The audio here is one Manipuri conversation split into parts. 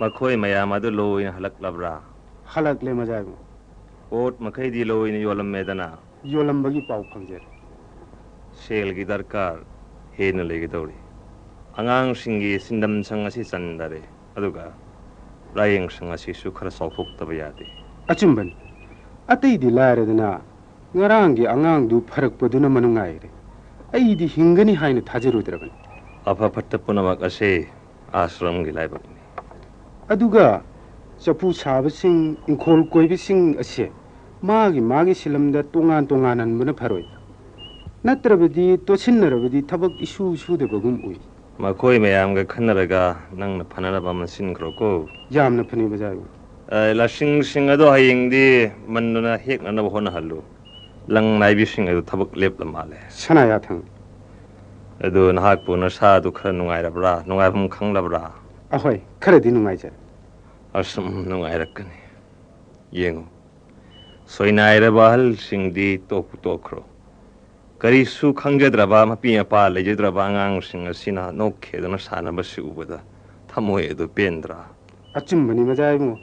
Wangkheimayum adu loina halak labra. Halak le majaibu. Ot makai di loina yolam medana. Yolam bagi pau phangjer. Sel gi darkar hena legi dori. Angang singi sindam sangasi sandare. Aduga rayeng sangasi su khara sawphok taba yade. Achumban. Atei di laire dana ngarangi angang du pharak paduna manungai re. Ai di hingani haina thajiru draban. Apa phatta punamak ase ashram gi laibak ni. Aduga chapu sabasing inkhol koibising ase magi silamda tongan muna pharoi. Natrabadi tochinnarabadi thabak isu de bagum ui. Wangkheimayum ga khanaraga nangna phanaraba masin kroko. Yamna phani bajaibu. La sing ado hayeng di manuna hek na hona halu. Lang naibi sing ado thabak lep la male. Sanaya thang. Ado nahak pu na sa du khara nungai rabra, nungai phum khang labra. Ahoi, kharadi nungai jar. Asam nungai rakani. Yengo. Soinai rabal sing di tokro. Kari su khangjadraba mapi apa lejadraba ngang sing asina nokhe dana sana basi ubada. Thamoy ado pendra. Achumbani majaibu.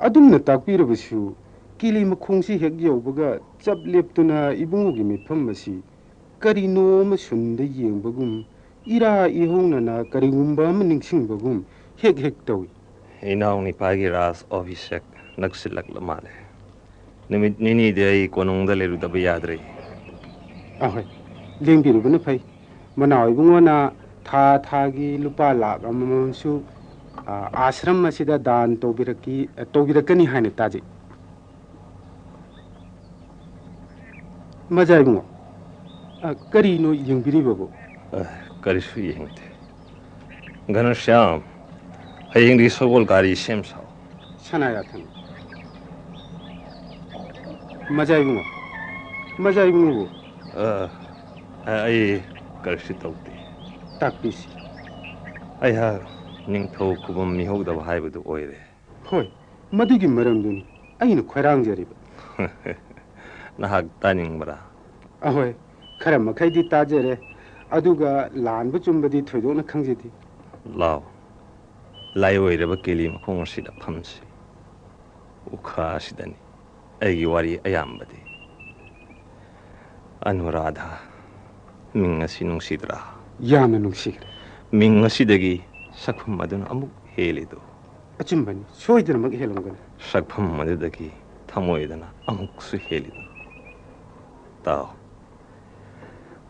Adumna takpirabasu kili makhongsi hek yaubaga chap leptuna ibungugi mifam masi karino ma sunda yengbagum ira ihongna na karigumba ma ningsingbagum hek tawi. Inao ni pagi ras office naksilak lamale. Nimit nini de konongda leru daba yadre. Ahoi, lengbirubana phai. Manaw ibungona thagi lupa lakh amamsu ashram masida dan tobirakani haina taji. Majaibungo. Karino yengbiribago. Karisu yengte. Ghanashyam. Hayeng di Sagolsem semsaw. Sanaya thang. Majaibungo. Ai karisi tawti. Takpisi. Ai ha ningthau kubam mihogdaba haibadu oire. Hoi, madugi maramduni aina khwairangjarib. Nahak taningbara. Ahoi, khara makhaidi tajere aduga lanba chumbadi thoidona khangjidi. Lao. Lai oiraba keli makhong asida phamsi. Ukha asidani. Aigi wari ayambadi. Anuradha. Ming asi nungsidra. Yamna nungsigre. Ming asidagi sakpham maduna amuk helido. Achumbani soidana mag helamgana. Sakpham madudagi thamoidana amuk su helido. Tao.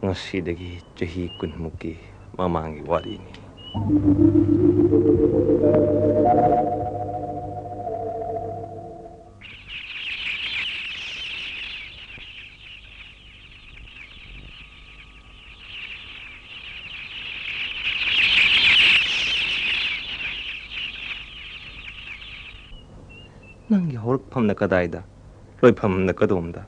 Ngasidagi chahi kunmuki mamangi warini. Nangi horpam na kadaida, loipam na kadomda.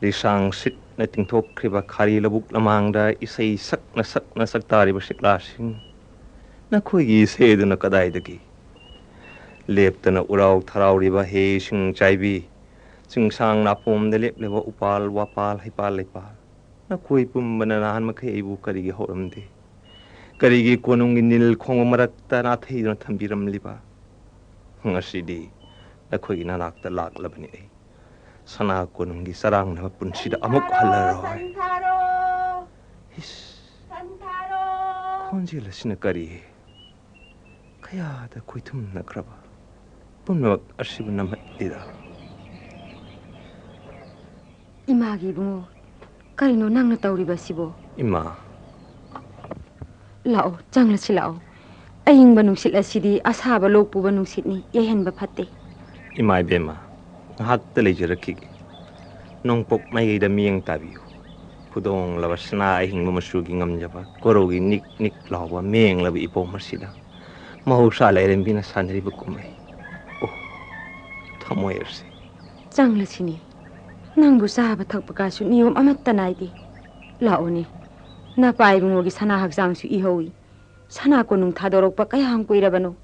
Lisang sit na tingtok kriba kari labuk lamangda isay sak na saktari ba siklasing. Nakoy isay do na kadaidagi. Lepta na uraw tharaw riba he sing chaybi. Sing sang napom na lep lewa upal wapal hipal. Nakoy pumbananahan makay ibu karigi horamdi. Karigi konong inil kong marakta natay do na tambiram liba. Ngasidi. Nakoy ginanakta laklabani ay. Sana ko nung gisarang na mapunsida amok halaroy. His. Konjila sinakari. Kaya da kuitum na kraba. Pumawag arsibo na matida. Imagi bungo. Karino nang natawri ba sibo? Ima. Lao, jangla si lao. Aying banungsit asidi asaba lokpo banungsit ni yayan ba pati? Ima Ibemhal. Nahat telejirakigi. Nong pok may da miyang tabiyo. Pudong labas na ay hing mamasugi ngamjaba. Korogi nik lawa miyang labi ipo marsida. Mahusala rin binasan riba kumay. Oh, tamoy ersi. Jangla sini. Nang busaba tagpakaso niyom amat tanay di. Lao ni. Napay bungogi sana hagsang su ihawi. Sana ko nung tadorog pa kaya hang kuira bano.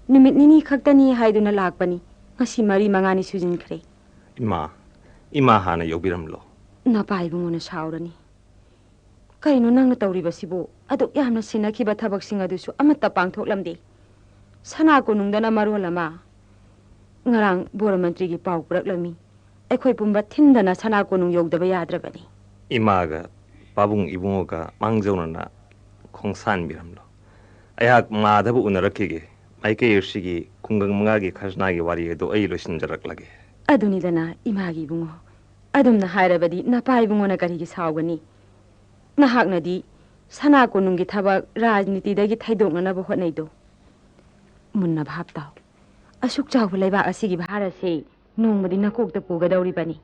Numit nini kagtani haydo na lagpani. Ngasi mari mangani sujin kre. Ima hana yobiramlo. Napay bungo na saura ni. Karino nang natawri ba sibo? Adok yam na sinakiba tabak singa dusu amat tapang thoklamdi. sana konungdana marolama ngarang bora mantri gi pau praklami ekhoi pumba thindana sana konung yogdaba yadrabani imaga pabung ibungoga mangjaunana khongsan biramlo ayak madhabu unarakige maike yirshigi kungang mangagi khajnagi wari do ai losinjaraklage aduni dana imagi bungo adumna hairabadi napai bungo na karigi sawgani nahaknadi sana konunggi thabak rajniti dagi thaidongna ba hotnaido munna bhabta asuk chaw laiba asigi bharase nongmadi nakokta pugadawri bani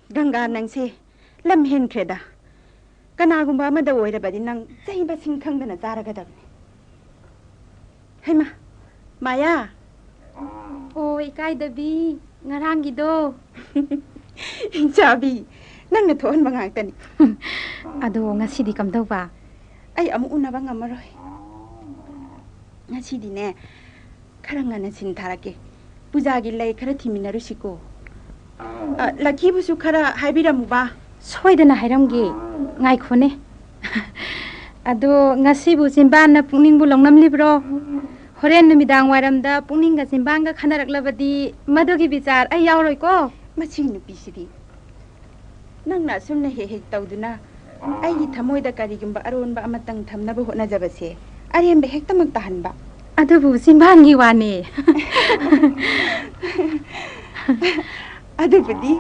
Ganga nangsi lam hen kreda kanagumba amada oirabadi nang chaiba singkhangdana charagadabni haima maya oi kaidabi ngarangido chabi nangna thon bangangtani ado ngasidi kamdauba ai amu unaba ngamaroi ngasidi ne kharangana sin tharake pujagi lai khara thiminarusiko Laki busu khara haibiramu ba soidana hairamgi ngaikhone ado ngasi bu jimbana pungning bu longnam libro horen numidang wairamda pungning ga jimbanga khanaraklabadi madogi bichar ai yauroi ko machi nupi sibi nangna sumna he tawduna ai gi thamoida karigumba aronba amatang thamnaba hotna jabase arembe hektamak tahanba adubu jimbangi wane Adubudi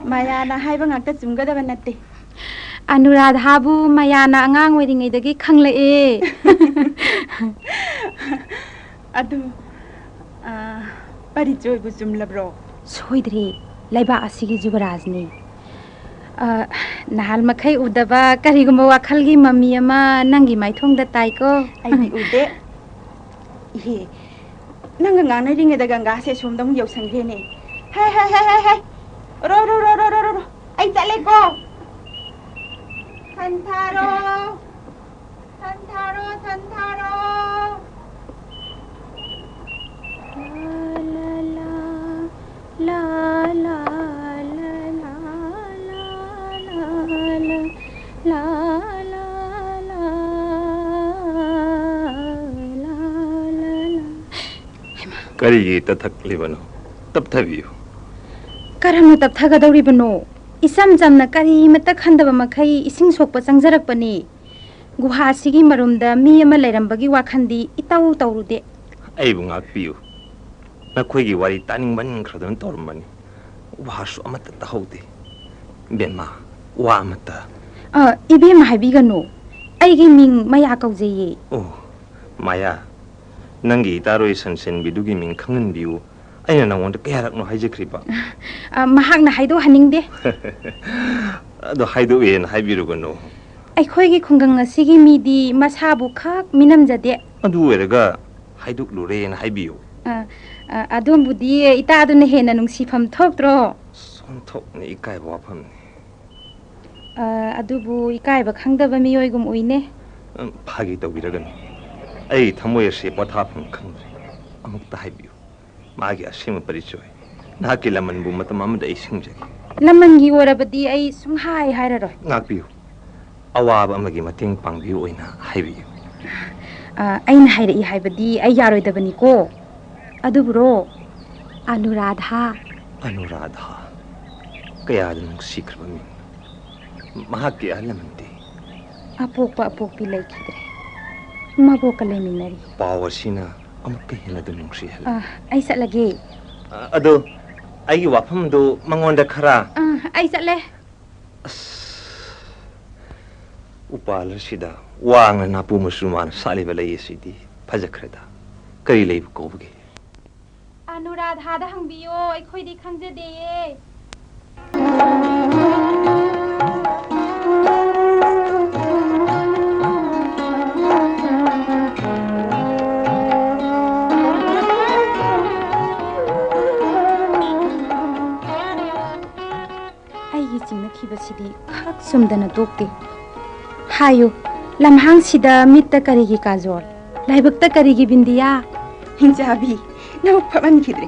mayana haiba ngakta chumgadaba natte Anuradhabu mayana angang oiringaidagi khanglae adu parichoy bu chumlabro soidri laiba asigi jugarajni nahal makhai udaba karigumba wakhalgi mami ama nangi maithongda taiko ai ude he nanga ngana ringe da ganga se somdam yosangre Hai ro ai chale ko Santaro la la Kari tathak libano tapthabiyo Karamna tapthagadawribano isam jamna kari mata khandaba makhai ising sokpa changjarakpani guha sigi marumda mi ama lairambagi wakhandi itau tawrude aibu ngakpiyo nakhoigi wari taningban khradan tormani wasu amata tahaude bema wa amata ibema haibigano aigi ming maya kaujeye oh maya nangi taroi sansen bidugi ming khangan biu aina nangonda kayarakno haijakriba mahakna haido haningde ado haido yen haibirugano aikhoigi khungang asigi midi masabu khak minamjade adu weraga haiduk lure na haibiyo adombudi ita aduna hena nungsifam thokdro sonthok ni ikai wafam adubu ikai ba khangdaba miyoigum uine phagi tawbiragan ai thamoy se pathapam khangre amukta haibiyo magi asima parichoy nahaki laman bu matam amada isingjagi lamangi orabadi ai sunghai hairaroi ngakbiyo awaba amagi mating pangbiyo oina haibiyo aina hairi haibadi ai yaroidabani ko adubro Anuradha kaya nung sikraba min mahaki alamante apokpa apokpi laikidre maboka laiminari pawasina ꯑꯃꯨꯛꯀ ꯍꯦꯟꯅ ꯑꯗꯨꯝ ꯅꯨꯡꯁꯤꯍꯜꯂꯦ. ꯑꯩ ꯆꯠꯂꯒꯦ. ꯑꯗꯣ ꯑꯩꯒꯤ ꯋꯥꯐꯝꯗꯨ ꯃꯉꯣꯟꯗ ꯈꯔ. ꯑꯩ ꯆꯠꯂꯦ. ꯎꯄꯥꯜ ꯑꯁꯤꯗ ꯋꯥꯡꯅ ꯅꯥꯄꯨ ꯃꯆꯨ ꯃꯥꯅ ꯁꯥꯠꯂꯤꯕ ꯂꯩ ꯑꯁꯤꯗꯤ ꯐꯖꯈ꯭ꯔꯦꯗ. ꯀꯔꯤ ꯂꯩꯕ ꯀꯧꯕꯒꯦ? ꯑꯅꯨꯔꯥꯙꯥꯗ ꯍꯪꯕꯤꯌꯣ, ꯑꯩꯈꯣꯏꯗꯤ ꯈꯪꯖꯗꯦꯌꯦ. ꯑꯩꯒꯤ ꯆꯤꯡꯅꯈꯤꯕꯁꯤꯗꯤ ꯈꯛ ꯁꯨꯝꯗꯅ ꯇꯣꯛꯇꯦ. ꯍꯥꯏꯌꯨ, ꯂꯝꯍꯥꯡꯁꯤꯗ ꯃꯤꯠꯇ ꯀꯔꯤꯒꯤ ꯀꯥꯖꯣꯜ, ꯂꯥꯏꯕꯛꯇ ꯀꯔꯤꯒꯤ ꯕꯤꯟꯗꯤꯌꯥ? ꯍꯤꯡꯆꯥꯕꯤ, ꯅꯕꯨꯛ ꯐꯃꯟꯈꯤꯗ꯭ꯔꯦ.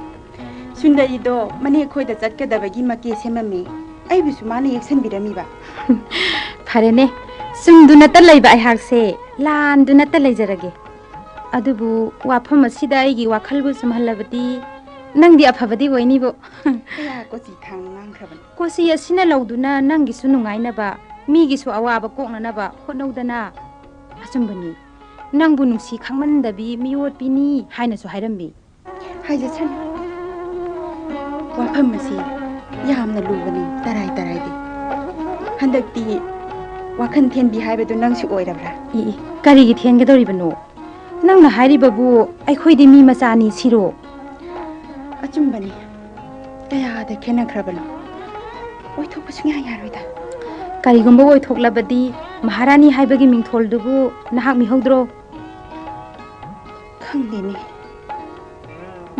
ꯁꯨꯟꯗꯔꯤꯗꯣ ꯃꯅꯦ ꯈꯣꯏꯗ ꯆꯠꯀꯗꯕꯒꯤ ꯃꯀꯦ ꯁꯦꯝꯃꯝꯃꯤ. ꯑꯩꯕꯨꯁꯨ ꯃꯥꯅ ꯌꯦꯛꯁꯟꯕꯤꯔꯝꯃꯤꯕ. ꯐꯔꯦꯅꯦ, ꯆꯨꯝꯗꯨꯅꯇ ꯂꯩꯕ ꯑꯩꯍꯥꯛꯁꯦ ꯂꯥꯟꯗꯨꯅꯇ ꯂꯩꯖꯔꯒꯦ. ꯑꯗꯨꯕꯨ ꯋꯥꯐꯝ ꯑꯁꯤꯗ ꯑꯩꯒꯤ ꯋꯥꯈꯜꯕꯨ ꯆꯨꯝꯍꯜꯂꯕꯗꯤ ꯅꯪꯗꯤ ꯑꯐꯕꯗꯤ ꯑꯣꯏꯅꯤꯕꯣ. ꯀꯌꯥ ꯀꯣꯆꯤ ꯊꯥꯡꯅ ꯉꯥꯡꯈ꯭ꯔꯕꯅꯤ. ꯀꯣꯆꯤ ꯑꯁꯤꯅ ꯂꯧꯗꯨꯅ ꯅꯪꯒꯤꯁꯨ ꯅꯨꯡꯉꯥꯏꯅꯕ, ꯃꯤꯒꯤꯁꯨ ꯑꯋꯥꯕ ꯀꯣꯛꯅꯅꯕ ꯍꯣꯠꯅꯧꯗꯅ. ꯑꯆꯨꯝꯕꯅꯤ, ꯅꯪꯕꯨ ꯅꯨꯡꯁꯤ ꯈꯪꯃꯟꯗꯕꯤ ꯃꯤꯑꯣꯠꯄꯤꯅꯤ ꯍꯥꯏꯅꯁꯨ ꯍꯥꯏꯔꯝꯃꯤ. ꯍꯥꯏꯖꯁꯅꯨ. ꯋꯥꯐꯝ ꯑꯁꯤ ꯌꯥꯝꯅ ꯂꯨꯕꯅꯤ, ꯇꯔꯥꯏꯗꯤ. ꯍꯟꯗꯛꯇꯤ ꯋꯥꯈꯟ ꯊꯦꯟꯕꯤ ꯍꯥꯏꯕꯗꯨ ꯅꯪꯁꯨ ꯑꯣꯏꯔꯕ꯭ꯔꯥ? ꯀꯔꯤꯒꯤ ꯊꯦꯟꯒꯗꯧꯔꯤꯕꯅꯣ? ꯅꯪꯅ ꯍꯥꯏꯔꯤꯕꯕꯨ ꯑꯩꯈꯣꯏꯗꯤ ꯃꯤ ꯃꯆꯥꯅꯤ ꯁꯤꯔꯣ? ꯑꯆꯨꯝꯕꯅꯤ. ꯀꯌꯥꯗ ꯈꯦꯟꯅꯈ꯭ꯔꯕꯅꯣ? ꯑꯣꯏꯊꯣꯛꯄ ꯁꯨꯡꯌꯥ ꯌꯥꯔꯣꯏꯗ. ꯀꯔꯤꯒꯨꯝꯕ ꯑꯣꯏꯊꯣꯛꯂꯕꯗꯤ ꯃꯍꯥꯔꯥꯅꯤ ꯍꯥꯏꯕꯒꯤ ꯃꯤꯡꯊꯣꯜꯗꯨꯕꯨ ꯅꯍꯥꯛ ꯃꯤꯍꯧꯗ꯭ꯔꯣ? ꯈꯪꯗꯦꯅꯦ.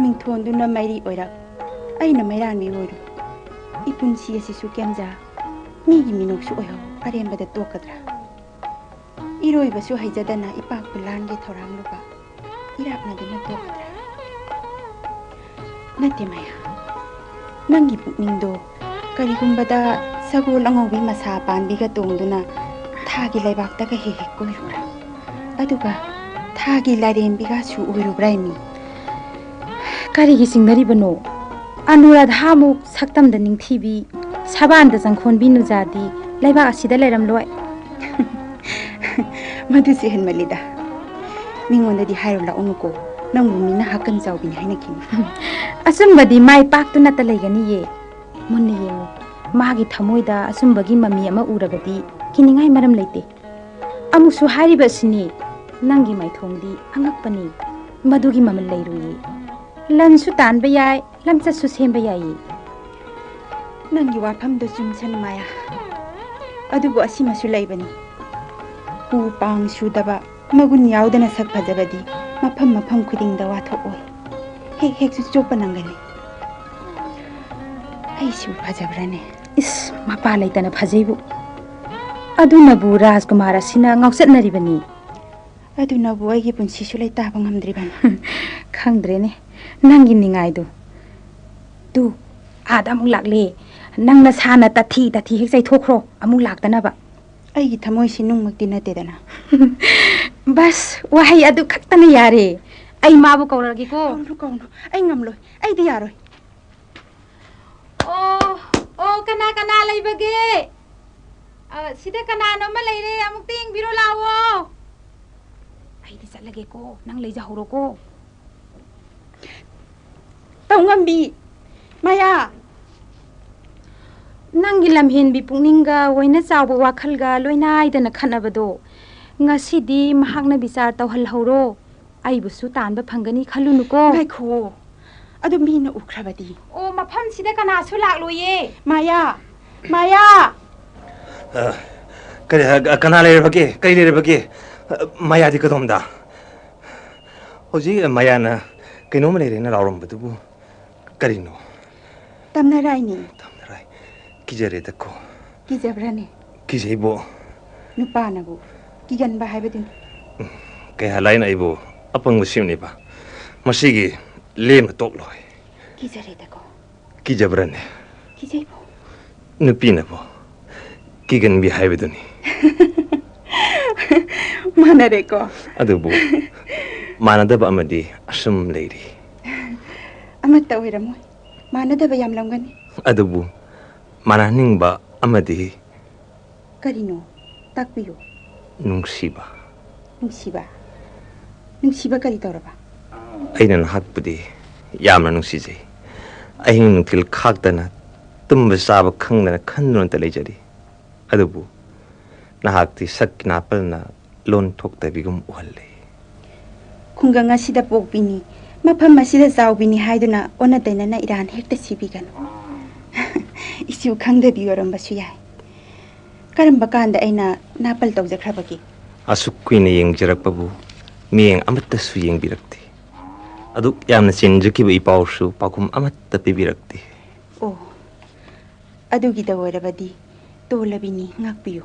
ꯃꯤꯡꯊꯣꯟꯗꯨꯅ ꯃꯩꯔꯤ ꯑꯣꯏꯔꯛ, ꯑꯩꯅ ꯃꯩꯔꯥꯟꯕꯤ ꯑꯣꯏꯔꯨ. ꯏꯄꯨꯟꯁꯤ ꯑꯁꯤꯁꯨ ꯀꯦꯝꯖꯥ, ꯃꯤꯒꯤ ꯃꯤꯅꯣꯛꯁꯨ ꯑꯣꯏꯍꯧ, ꯑꯔꯦꯝꯕꯗ ꯇꯣꯛꯀꯗ꯭ꯔꯥ? ꯏꯔꯣꯏꯕꯁꯨ ꯍꯩꯖꯗꯅ ꯏꯄꯥꯛꯄꯨ ꯂꯥꯟꯒꯦ ꯊꯧꯔꯥꯡꯂꯨꯕ, ꯏꯔꯥꯛꯅꯗꯨꯅ ꯇꯣꯛꯀꯗ꯭ꯔꯥ? ꯅꯠꯇꯦ ꯃꯌꯥ, ꯅꯪꯒꯤ ꯄꯨꯛꯅꯤꯡꯗꯣ ꯀꯔꯤꯒꯨꯝꯕꯗ ꯁꯒꯣꯜ ꯑꯉꯧꯕꯤ ꯃꯁꯥ ꯄꯥꯟꯕꯤꯒ ꯇꯣꯡꯗꯨꯅ ꯊꯥꯒꯤ ꯂꯩꯕꯥꯛꯇꯒ ꯍꯦꯛ ꯀꯣꯏꯔꯨꯕ꯭ꯔꯥ? ꯑꯗꯨꯒ ꯊꯥꯒꯤ ꯂꯥꯏꯔꯦꯝꯕꯤꯒꯁꯨ ꯑꯣꯏꯔꯨꯕ꯭ꯔꯥ ꯃꯤ? ꯀꯔꯤꯒꯤ ꯆꯤꯡꯅꯔꯤꯕꯅꯣ? ꯑꯅꯨꯔꯥꯙꯥꯃꯨꯛ ꯁꯛꯇꯝꯗ ꯅꯤꯡꯊꯤꯕꯤ, ꯁꯕꯥꯟꯗ ꯆꯪꯈꯣꯟꯕꯤ ꯅꯨꯖꯥꯗꯤ ꯂꯩꯕꯥꯛ ꯑꯁꯤꯗ ꯂꯩꯔꯝꯂꯣꯏ. ꯃꯗꯨꯁꯨ ꯍꯦꯟꯃꯜꯂꯤꯗ. ꯃꯤꯉꯣꯟꯗꯗꯤ ꯍꯥꯏꯔꯨ ꯂꯥꯛꯎꯅꯨꯀꯣ, ꯅꯪꯕꯨ ꯃꯤꯅ ꯍꯥꯀꯟ ꯆꯥꯎꯕꯤꯅꯤ ꯍꯥꯏꯅꯈꯤꯅꯤ. ꯑꯆꯨꯝꯕꯗꯤ ꯃꯥꯏ ꯄꯥꯛꯇꯨꯅꯇ ꯂꯩꯒꯅꯤꯌꯦ. ꯃꯨꯟꯅ ꯌꯦꯡꯉꯨ, ꯃꯥꯒꯤ ꯊꯃꯣꯏꯗ ꯑꯆꯨꯝꯕꯒꯤ ꯃꯃꯤ ꯑꯃ ꯎꯔꯕꯗꯤ ꯀꯤꯅꯤꯡꯉꯥꯏ ꯃꯔꯝ ꯂꯩꯇꯦ. ꯑꯃꯨꯛꯁꯨ ꯍꯥꯏꯔꯤꯕ ꯑꯁꯤꯅꯤ, ꯅꯪꯒꯤ ꯃꯥꯏꯊꯣꯡꯗꯤ ꯑꯉꯛꯄꯅꯤ, ꯃꯗꯨꯒꯤ ꯃꯃꯜ ꯂꯩꯔꯨꯏ. ꯂꯟꯁꯨ ꯇꯥꯟꯕ ꯌꯥꯏ, ꯂꯝꯆꯠꯁꯨ ꯁꯦꯝꯕ ꯌꯥꯏ. ꯅꯪꯒꯤ ꯋꯥꯐꯝꯗꯣ ꯆꯨꯝꯁꯅꯨ ꯃꯥꯌꯥ. ꯑꯗꯨꯕꯨ ꯑꯁꯤꯃꯁꯨ ꯂꯩꯕꯅꯤ. ꯎ ꯄꯥꯡ ꯁꯨꯗꯕ, ꯃꯒꯨꯟ ꯌꯥꯎꯗꯅ ꯁꯛ ꯐꯖꯕꯗꯤ ꯃꯐꯝ ꯈꯨꯗꯤꯡꯗ ꯋꯥꯊꯣꯛꯑꯣꯏ. ꯍꯦꯛꯁꯨ ꯆꯣꯞꯄ ꯅꯪꯒꯅꯤ. ꯑꯩꯁꯨ ꯐꯖꯕ꯭ꯔꯅꯦ? ꯏꯁ, ꯃꯄꯥ ꯂꯩꯇꯅ ꯐꯖꯩꯕꯨ. ꯑꯗꯨꯅꯕꯨ ꯔꯥꯖꯀꯨꯃꯥꯔ ꯑꯁꯤꯅ ꯉꯥꯎꯆꯠꯅꯔꯤꯕꯅꯤ. ꯑꯗꯨꯅꯕꯨ ꯑꯩꯒꯤ ꯄꯨꯟꯁꯤꯁꯨ ꯂꯩꯇꯥꯕ ꯉꯝꯗ꯭ꯔꯤꯕꯅꯤ. ꯈꯪꯗ꯭ꯔꯦꯅꯦ ꯅꯪꯒꯤ ꯅꯤꯡꯉꯥꯏꯗꯣ. ꯇꯨ, ꯑꯥꯗ ꯑꯃꯨꯛ ꯂꯥꯛꯂꯦ. ꯅꯪꯅ ꯁꯥꯅ ꯇꯊꯤ ꯍꯦꯛ ꯆꯩꯊꯣꯛꯈ꯭ꯔꯣ, ꯑꯃꯨꯛ ꯂꯥꯛꯇꯅꯕ. ꯑꯩꯒꯤ ꯊꯃꯣꯏꯁꯤ ꯅꯨꯡꯃꯛꯇꯤ ꯅꯠꯇꯦꯗꯅ. ꯕꯁ, ꯋꯥꯍꯩ ꯑꯗꯨ ꯈꯛꯇꯅ ꯌꯥꯔꯦ. ꯑꯩ ꯃꯥꯕꯨ ꯀꯧꯔꯒꯦꯀꯣ. ꯀꯧꯅꯨ. ꯑꯩ ꯉꯝꯂꯣꯏ. ꯑꯩꯗꯤ ꯌꯥꯔꯣꯏ. ꯑꯣ, ꯀꯅꯥ ꯂꯩꯕꯒꯦ? ꯁꯤꯗ ꯀꯅꯥꯅꯣꯃ ꯂꯩꯔꯦ, ꯑꯃꯨꯛꯇ ꯌꯦꯡꯕꯤꯔꯣ ꯂꯥꯛꯑꯣ. ꯑꯩꯗꯤ ꯆꯠꯂꯒꯦꯀꯣ, ꯅꯪ ꯂꯩꯖꯍꯧꯔꯣꯀꯣ. ꯇꯧꯉꯝꯕꯤ, ꯃꯌꯥ. ꯅꯪꯒꯤ ꯂꯝꯍꯦꯟꯕꯤ ꯄꯨꯛꯅꯤꯡꯒ ꯋꯥꯏꯅ ꯆꯥꯎꯕ ꯋꯥꯈꯜꯒ ꯂꯣꯏꯅꯥꯏꯗꯅ ꯈꯠꯅꯕꯗꯣ ꯉꯁꯤꯗꯤ ꯃꯍꯥꯛꯅ ꯕꯤꯆꯥꯔ ꯇꯧꯍꯜꯍꯧꯔꯣ. ꯑꯩꯕꯨꯁꯨ ꯇꯥꯟꯕ ꯐꯪꯒꯅꯤ ꯈꯜꯂꯨꯅꯨꯀꯣ. ꯉꯥꯏꯈꯣ, ꯑꯗꯨ ꯃꯤꯅ ꯎꯈ꯭ꯔꯕꯗꯤ? ꯑꯣ, ꯃꯐꯝꯁꯤꯗ ꯀꯅꯥꯁꯨ ꯂꯥꯛꯂꯣꯏꯌꯦ. ꯃꯥꯌꯥ. ꯀꯅꯥ ꯂꯩꯔꯕꯒꯦ? ꯀꯔꯤ ꯂꯩꯔꯕꯒꯦ? ꯃꯌꯥꯗꯤ ꯀꯗꯣꯝꯗ? ꯍꯧꯖꯤꯛ ꯃꯌꯥꯅ ꯀꯩꯅꯣꯝꯃ ꯂꯩꯔꯦꯅ ꯂꯥꯎꯔꯝꯕꯗꯨꯕꯨ ꯀꯔꯤꯅꯣ? ꯇꯝꯅꯔꯥꯏꯅꯤ. ꯇꯝꯅꯔꯥꯏ. ꯀꯤꯖꯔꯦꯗꯀꯣ. ꯀꯤꯖꯕ꯭ꯔꯅꯦ? ꯀꯤꯖꯩꯕꯣ. ꯅꯨꯄꯥꯅꯕꯨ ꯀꯤꯒꯟꯕ ꯍꯥꯏꯕꯗꯨꯅꯤ. ꯀꯌꯥ ꯂꯥꯏꯅ ꯑꯩꯕꯨ ꯑꯄꯪꯕ ꯁꯦꯝꯅꯤꯕ. ꯃꯁꯤꯒꯤ ꯂꯦꯝꯅ ꯇꯣꯛꯂꯣꯏ. ꯀꯤꯖꯔꯦꯗꯀꯣ. ꯀꯤꯖꯕ꯭ꯔꯅꯦ? ꯀꯤꯖꯩꯕꯣ. ꯅꯨꯄꯤꯅꯕꯨ ꯀꯤꯒꯟꯕꯤ ꯍꯥꯏꯕꯗꯨꯅꯤ. ꯃꯥꯟꯅꯔꯦꯀꯣ. ꯑꯗꯨꯕꯨ ꯃꯥꯟꯅꯗꯕ ꯑꯃꯗꯤ ꯑꯁꯨꯝ ꯂꯩꯔꯤ. ꯑꯃꯠꯇ ꯑꯣꯏꯔꯝꯃꯣꯏ. ꯃꯥꯟꯅꯗꯕ ꯌꯥꯝꯂꯝꯒꯅꯤ. ꯑꯗꯨꯕꯨ ꯃꯥꯟꯅꯍꯟꯅꯤꯡꯕ ꯑꯃꯗꯤ. ꯀꯔꯤꯅꯣ? ꯇꯥꯛꯄꯤꯌꯨ. ꯅꯨꯡꯁꯤꯕ. ꯅꯨꯡꯁꯤꯕ ꯀꯔꯤ ꯇꯧꯔꯕ? ꯑꯩꯅ ꯅꯍꯥꯛꯄꯨꯗꯤ ꯌꯥꯝꯅ ꯅꯨꯡꯁꯤꯖꯩ. ꯑꯍꯤꯡ ꯅꯨꯡꯊꯤꯜ ꯈꯥꯛꯇꯅ ꯇꯨꯝꯕ ꯆꯥꯕ ꯈꯪꯗꯅ ꯈꯟꯗꯨꯅꯇ ꯂꯩꯖꯔꯤ. ꯑꯗꯨꯕꯨ ꯅꯍꯥꯛꯇꯤ ꯁꯛꯀꯤ ꯅꯥꯄꯜꯅ ꯂꯣꯟ ꯊꯣꯛꯇꯕꯤꯒꯨꯝ ꯎꯍꯜꯂꯤ. ꯈꯨꯡꯒꯪ ꯑꯁꯤꯗ ꯄꯣꯛꯄꯤꯅꯤ, ꯃꯐꯝ ꯑꯁꯤꯗ ꯆꯥꯎꯕꯤꯅꯤ ꯍꯥꯏꯗꯨꯅ ꯑꯣꯟꯅ ꯇꯩꯅꯅ ꯏꯔꯥꯟ ꯍꯦꯛꯇ ꯁꯤꯕꯤꯒꯅꯨ. ꯏꯁꯨ ꯈꯪꯗꯕꯤ ꯑꯣꯏꯔꯝꯕꯁꯨ ꯌꯥꯏ. ꯀꯔꯝꯕ ꯀꯥꯟꯗ ꯑꯩꯅ ꯅꯥꯄꯜ ꯇꯧꯖꯈ꯭ꯔꯕꯒꯦ? ꯑꯁꯨꯛ ꯀꯨꯏꯅ ꯌꯦꯡꯖꯔꯛꯄꯕꯨ ꯃꯤꯠꯌꯦꯡ ꯑꯃꯠꯇꯁꯨ ꯌꯦꯡꯕꯤꯔꯛꯇꯦ. ꯑꯗꯨꯛ ꯌꯥꯝꯅ ꯆꯤꯟꯖꯈꯤꯕ ꯏꯄꯥꯎꯁꯨ ꯄꯥꯎꯈꯨꯝ ꯑꯃꯠꯇ ꯄꯤꯕꯤꯔꯛꯇꯦ. ꯑꯣ, ꯑꯗꯨꯒꯤꯗ ꯑꯣꯏꯔꯕꯗꯤ ꯇꯣꯜꯂꯕꯤꯅꯤ, ꯉꯥꯛꯄꯤꯌꯨ.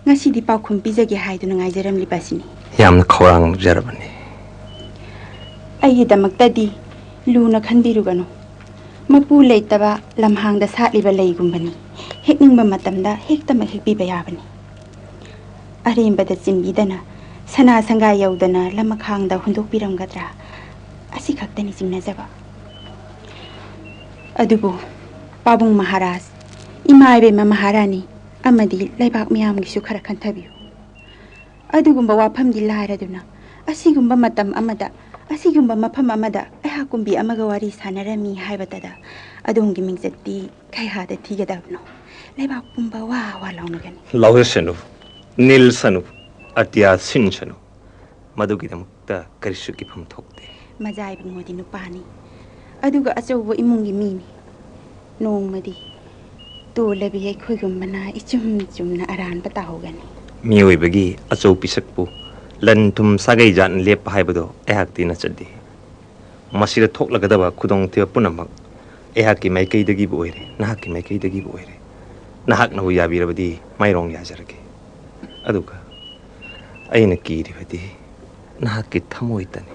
ꯉꯁꯤꯗꯤ ꯄꯥꯎꯈꯨꯝ ꯄꯤꯖꯒꯦ ꯍꯥꯏꯗꯨꯅ ꯉꯥꯏꯖꯔꯝꯂꯤꯕꯁꯤꯅꯤ. ꯌꯥꯝꯅ ꯈꯧꯔꯥꯡꯖꯔꯕꯅꯤ. ꯑꯩꯒꯤꯗꯃꯛꯇꯗꯤ ꯂꯨꯅ ꯈꯟꯕꯤꯔꯨꯒꯅꯨ. ꯃꯄꯨ ꯂꯩꯇꯕ ꯂꯝꯍꯥꯡꯗ ꯁꯥꯠꯂꯤꯕ ꯂꯩꯒꯨꯝꯕꯅꯤ. ꯍꯦꯛꯅꯤꯡꯕ ꯃꯇꯝꯗ ꯍꯦꯛꯇꯃꯛ ꯍꯦꯛꯄꯤꯕ ꯌꯥꯕꯅꯤ. ꯑꯔꯦꯝꯕꯗ ꯆꯤꯟꯕꯤꯗꯅ ꯁꯅꯥ ꯁꯪꯒꯥꯏ ꯌꯧꯗꯅ ꯂꯃꯈꯥꯡꯗ ꯍꯨꯟꯗꯣꯛꯄꯤꯔꯝꯒꯗ꯭ꯔꯥ, ꯑꯁꯤ ꯈꯛꯇꯅꯤ ꯆꯤꯡꯅꯖꯕ. ꯑꯗꯨꯕꯨ ꯄꯥꯕꯨꯡ ꯃꯍꯥꯔꯥꯖ, ꯏꯃꯥ ꯏꯕꯦꯝꯃ ꯃꯍꯥꯔꯥꯅꯤ ꯑꯃꯗꯤ ꯂꯩꯕꯥꯛ ꯃꯤꯌꯥꯝꯒꯤꯁꯨ ꯈꯔ ꯈꯟꯊꯕꯤꯌꯨ. ꯑꯗꯨꯒꯨꯝꯕ ꯋꯥꯐꯝꯗꯤ ꯂꯥꯏꯔꯗꯨꯅ ꯑꯁꯤꯒꯨꯝꯕ ꯃꯇꯝ ꯑꯃꯗ ꯑꯁꯤꯒꯨꯝꯕ ꯃꯐꯝ ꯑꯃꯗ ꯑꯩꯍꯥꯛ ꯀꯨꯝꯕꯤ ꯑꯃꯒ ꯋꯥꯔꯤ ꯁꯥꯟꯅꯔꯝꯃꯤ ꯍꯥꯏꯕꯇꯗ ꯑꯗꯣꯝꯒꯤ ꯃꯤꯡꯆꯠꯇꯤ ꯀꯌꯥꯗ ꯊꯤꯒꯗꯕꯅꯣ? ꯂꯩꯕꯥꯛ ꯄꯨꯝꯕ ꯋꯥ ꯋꯥ ꯂꯥꯎꯅꯒꯅꯤ. ꯂꯥꯎꯖꯁꯅꯨ, ꯅꯤꯜꯁꯅꯨ, ꯑꯇꯤꯌꯥ ꯁꯤꯟꯁꯅꯨ. ꯃꯗꯨꯒꯤꯗꯃꯛꯇ ꯀꯔꯤꯁꯨ ꯀꯤꯐꯝ ꯊꯣꯛꯇꯦ. ꯃꯖꯥ ꯏꯕꯨꯡꯉꯣꯗꯤ ꯅꯨꯄꯥꯅꯤ, ꯑꯗꯨꯒ ꯑꯆꯧꯕ ꯏꯃꯨꯡꯒꯤ ꯃꯤꯅꯤ. ꯅꯣꯡꯃꯗꯤ ꯇꯣꯜꯂꯕꯤ ꯑꯩꯈꯣꯏꯒꯨꯝꯕꯅ ꯏꯆꯨꯝ ꯆꯨꯝꯅ ꯑꯔꯥꯟꯕ ꯇꯥꯍꯧꯒꯅꯤ. ꯃꯤꯑꯣꯏꯕꯒꯤ ꯑꯆꯧ ꯄꯤꯁꯛꯄꯨ ꯂꯟ ꯊꯨꯝ ꯁꯥꯒꯩ ꯖꯥꯠꯅ ꯂꯦꯞꯄ ꯍꯥꯏꯕꯗꯣ ꯑꯩꯍꯥꯛꯇꯤ ꯅꯠꯆꯗꯦ. ꯃꯁꯤꯗ ꯊꯣꯛꯂꯒꯗꯕ ꯈꯨꯗꯣꯡꯊꯤꯕ ꯄꯨꯝꯅꯃꯛ ꯑꯩꯍꯥꯛꯀꯤ ꯃꯥꯏꯀꯩꯗꯒꯤꯕꯨ ꯑꯣꯏꯔꯦ, ꯅꯍꯥꯛꯀꯤ ꯃꯥꯏꯀꯩꯗꯒꯤꯕꯨ ꯑꯣꯏꯔꯦ. ꯅꯍꯥꯛꯅꯕꯨ ꯌꯥꯕꯤꯔꯕꯗꯤ ꯃꯥꯏꯔꯣꯡ ꯌꯥꯖꯔꯒꯦ. ꯑꯗꯨꯒ ꯑꯩꯅ ꯀꯤꯔꯤꯕꯗꯤ ꯅꯍꯥꯛꯀꯤ ꯊꯃꯣꯏꯇꯅꯤ.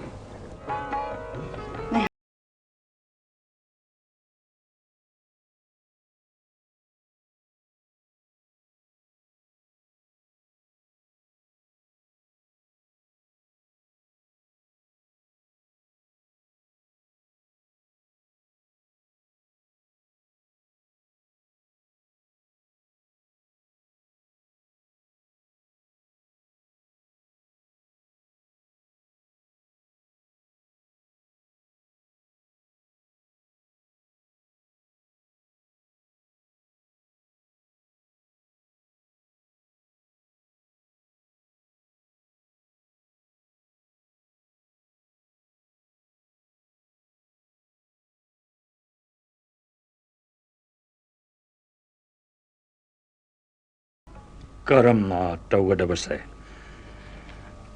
ꯀꯔꯝꯅ ꯇꯧꯒꯗꯕꯁꯦ?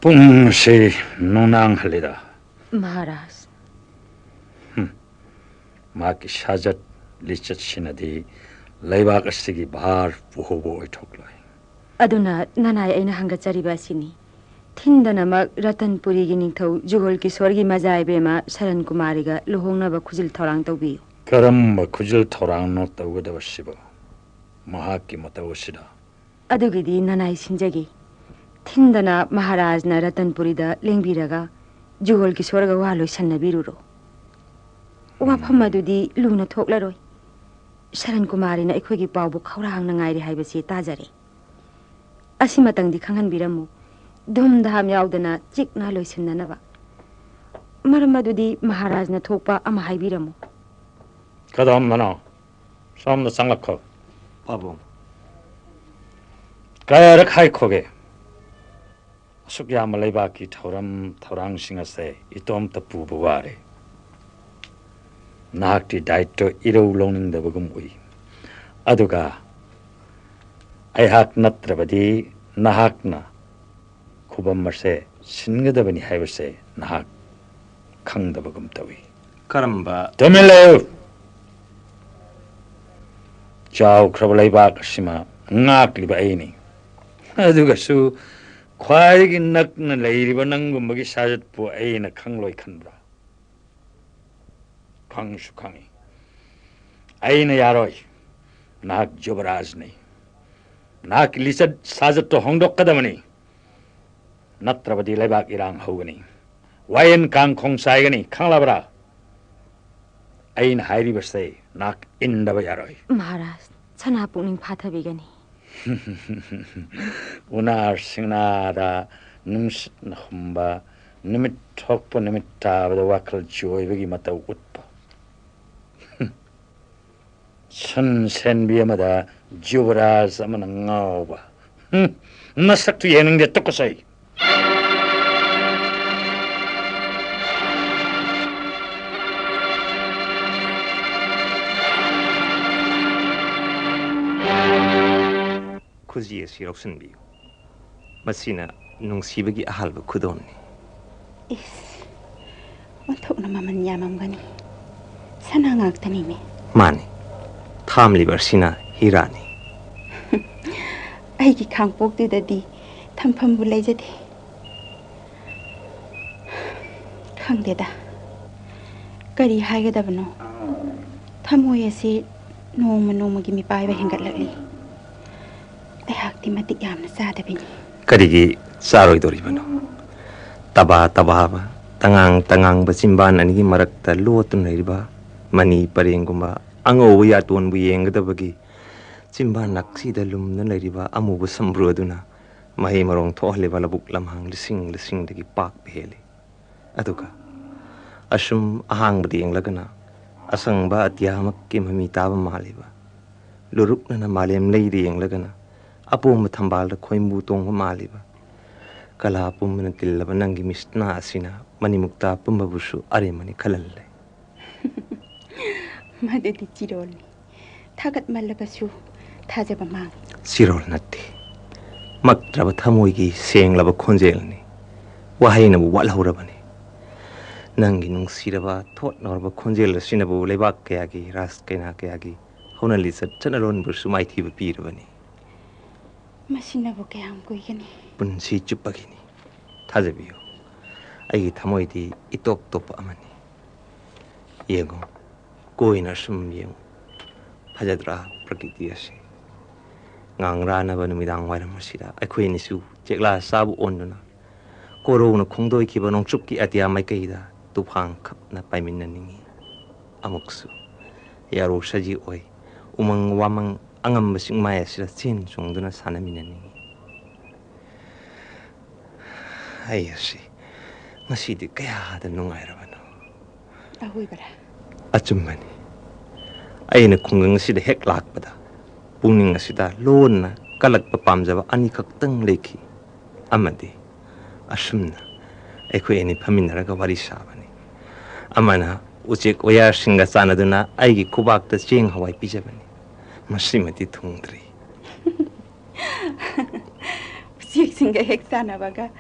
ꯄꯨꯡꯁꯦ ꯅꯨꯡꯅꯥꯡꯍꯜꯂꯤꯗ. ꯃꯍꯥꯔꯥꯖ, ꯃꯍꯥꯛꯀꯤ ꯁꯥꯖꯠ ꯂꯤꯆꯠꯁꯤꯅꯗꯤ ꯂꯩꯕꯥꯛ ꯑꯁꯤꯒꯤ ꯚꯥꯔ ꯄꯨꯍꯧꯕ ꯑꯣꯏꯊꯣꯛꯂꯣꯏ. ꯑꯗꯨꯅ ꯅꯅꯥꯏ ꯑꯩꯅ ꯍꯪꯒꯠꯆꯔꯤꯕ ꯑꯁꯤꯅꯤ. ꯊꯤꯟꯗꯅꯃꯛ ꯔꯇꯟꯄꯨꯔꯤꯒꯤ ꯅꯤꯡꯊꯧ ꯖꯨꯒꯣꯜ ꯀꯤꯁꯣꯔꯒꯤ ꯃꯖꯥ ꯏꯕꯦꯝꯃ ꯁꯔꯟꯀꯨꯃꯥꯔꯤꯒ ꯂꯨꯍꯣꯡꯅꯕ ꯈꯨꯖꯤꯜ ꯊꯧꯔꯥꯡ ꯇꯧꯕꯤꯌꯨ. ꯀꯔꯝꯕ ꯈꯨꯖꯤꯜ ꯊꯧꯔꯥꯡꯅꯣ ꯇꯧꯒꯗꯕꯁꯤꯕꯣ ꯃꯍꯥꯛꯀꯤ ꯃꯇꯧ ꯑꯁꯤꯗ? ꯑꯗꯨꯒꯤꯗꯤ ꯅꯅꯥꯏ ꯁꯤꯟꯖꯒꯦ. ꯊꯤꯟꯗꯅ ꯃꯍꯥꯔꯥꯖꯅ ꯔꯇꯟꯄꯨꯔꯤꯗ ꯂꯦꯡꯕꯤꯔꯒ ꯖꯨꯒꯣꯜ ꯀꯤꯁꯣꯔꯒ ꯋꯥ ꯂꯣꯏꯁꯟꯅꯕꯤꯔꯨꯔꯣ. ꯋꯥꯐꯝ ꯑꯗꯨꯗꯤ ꯂꯨꯅ ꯊꯣꯛꯂꯔꯣꯏ. ꯁꯔꯟꯀꯨꯃꯥꯔꯤꯅ ꯑꯩꯈꯣꯏꯒꯤ ꯄꯥꯎꯕꯨ ꯈꯧꯔꯥꯡꯅ ꯉꯥꯏꯔꯤ ꯍꯥꯏꯕꯁꯤ ꯇꯥꯖꯔꯦ. ꯑꯁꯤꯃꯇꯪꯗꯤ ꯈꯪꯍꯟꯕꯤꯔꯝꯃꯨ, ꯙꯨꯝꯙꯥꯝ ꯌꯥꯎꯗꯅ ꯆꯤꯛꯅ ꯂꯣꯏꯁꯤꯟꯅꯅꯕ. ꯃꯔꯝ ꯑꯗꯨꯗꯤ ꯃꯍꯥꯔꯥꯖꯅ ꯊꯣꯛꯄ ꯑꯃ ꯍꯥꯏꯕꯤꯔꯝꯃꯨ. ꯀꯗꯣꯝꯗꯅꯣ? ꯁꯣꯝꯗ ꯆꯪꯂꯛꯈꯣ. ꯄꯥꯕꯨꯡ, ꯀꯌꯥꯔꯛ ꯍꯥꯏꯈꯣꯒꯦ? ꯑꯁꯨꯛ ꯌꯥꯝꯕ ꯂꯩꯕꯥꯛꯀꯤ ꯊꯧꯔꯥꯡꯁꯤꯡ ꯑꯁꯦ ꯏꯇꯣꯝꯇ ꯄꯨꯕ ꯋꯥꯔꯦ. ꯅꯍꯥꯛꯀꯤ ꯗꯥꯏꯇ꯭ꯌ ꯏꯔꯧ ꯂꯧꯅꯤꯡꯗꯕꯒꯨꯝ ꯎꯏ. ꯑꯗꯨꯒ ꯑꯩꯍꯥꯛ ꯅꯠꯇ꯭ꯔꯕꯗꯤ ꯅꯍꯥꯛꯅ ꯈꯨꯕꯝ ꯑꯁꯦ ꯁꯤꯟꯒꯗꯕꯅꯤ ꯍꯥꯏꯕꯁꯦ ꯅꯍꯥꯛ ꯈꯪꯗꯕꯒꯨꯝ ꯇꯧꯏ. ꯀꯔꯝꯕ? ꯇꯨꯃꯤꯟ ꯂꯩꯌꯨ. ꯆꯥꯎꯈ꯭ꯔꯕ ꯂꯩꯕꯥꯛ ꯑꯁꯤꯃ ꯉꯥꯛꯂꯤꯕ ꯑꯩꯅꯤ. ꯑꯗꯨꯒꯁꯨ ꯈ꯭ꯋꯥꯏꯗꯒꯤ ꯅꯛꯅ ꯂꯩꯔꯤꯕ ꯅꯪꯒꯨꯝꯕꯒꯤ ꯁꯥꯖꯠꯄꯨ ꯑꯩꯅ ꯈꯪꯂꯣꯏ ꯈꯟꯕ꯭ꯔꯥ? ꯈꯪꯁꯨ ꯈꯪꯏ. ꯑꯩꯅ ꯌꯥꯔꯣꯏ. ꯅꯍꯥꯛ ꯌꯨꯕꯔꯥꯖꯅꯤ. ꯅꯍꯥꯛꯀꯤ ꯂꯤꯆꯠ ꯁꯥꯖꯠꯇꯣ ꯍꯣꯡꯗꯣꯛꯀꯗꯕꯅꯤ. ꯅꯠꯇ꯭ꯔꯕꯗꯤ ꯂꯩꯕꯥꯛ ꯏꯔꯥꯡ ꯍꯧꯒꯅꯤ, ꯋꯥꯌꯦꯟ ꯀꯥꯡꯈꯣꯡ ꯆꯥꯏꯒꯅꯤ. ꯈꯪꯂꯕ꯭ꯔꯥ? ꯑꯩꯅ ꯍꯥꯏꯔꯤꯕꯁꯦ ꯅꯍꯥꯛ ꯏꯟꯗꯕ ꯌꯥꯔꯣꯏ. ꯃꯍꯥꯔꯥꯖ, ꯁꯅꯥ ꯄꯨꯛꯅꯤꯡ ꯐꯥꯊꯕꯤꯒꯅꯤ. ꯎꯅꯥ ꯁꯤꯡꯅꯥꯗ ꯅꯨꯡꯁꯤꯠꯅ ꯍꯨꯝꯕ Nimit thokpa nimit tabada wakal joybagi mata utpa. San senbi amada Juvaraj amana ngawba. Nasaktu yenang dia tokasai. Kuzi asi rausanbiyo. Masina nungsibagi ahalba kudonni. Is, wantok na maman yamam gani. Sana ngagtani me. Mani, thamli barsina hirani. Aigi khangpok tu dadi thampham bu leijade. Khangdeda. Kari haigadabano. Thamoy asi noma gi mi pai ba hengatlakli. Ai hakti matik yamna sadabini. Karigi saroi doribano. Taba ba tangang basimban anigi marakta lotun riba mani parengumba ango yatun bu yengadabagi simban naksida lumna riba amu bu sambroduna mahi marong thohle bala buk lamhang lising dagi pak behele aduka asum ahang bdi yenglagana asang ba atyamak ki mami taba maliba lurukna na malem leidi yenglagana apom thambal da khoimbu tong maliba kala pumna tillaba nangi misna asina manimukta pumbabusu aremani khalalle Madadi chirol thagat malabasu thajaba mang sirol natti maktraba thamoigi senglaba khonjelni wahaina bu walhorabani nangi nungsiraba thotnorba khonjel sinabu lebak kayagi ras kaina kayagi honali sat chanaron bursu maithiba pirabani Masinabu kayam koigani punsi chupagini thajabiyo ai thamoidi itok top amani yengo koina sum yeng phajadra prakriti ase ngangrana ba numidang wairam masida akhoi nisu chekla sabu onnuna korona khongdoi ki banong chupki atia mai kaida tufang khapna paiminna ningi amuksu yaro saji oi umang wamang angam basing maya sira chen songduna sanamina ningi ai ase ngasidi kaya da nungairabano ahoi bara achumani aina khungang sida hek lakpada puning asida lonna kalakpa pamjaba ani khaktang lekhi amadi asumna ekhoi ani phaminaraga wari sabani amana uchek oyar singa chanaduna aigi khubakta cheng hawai pijabani masimati thungdri uchek singa hek chanabaga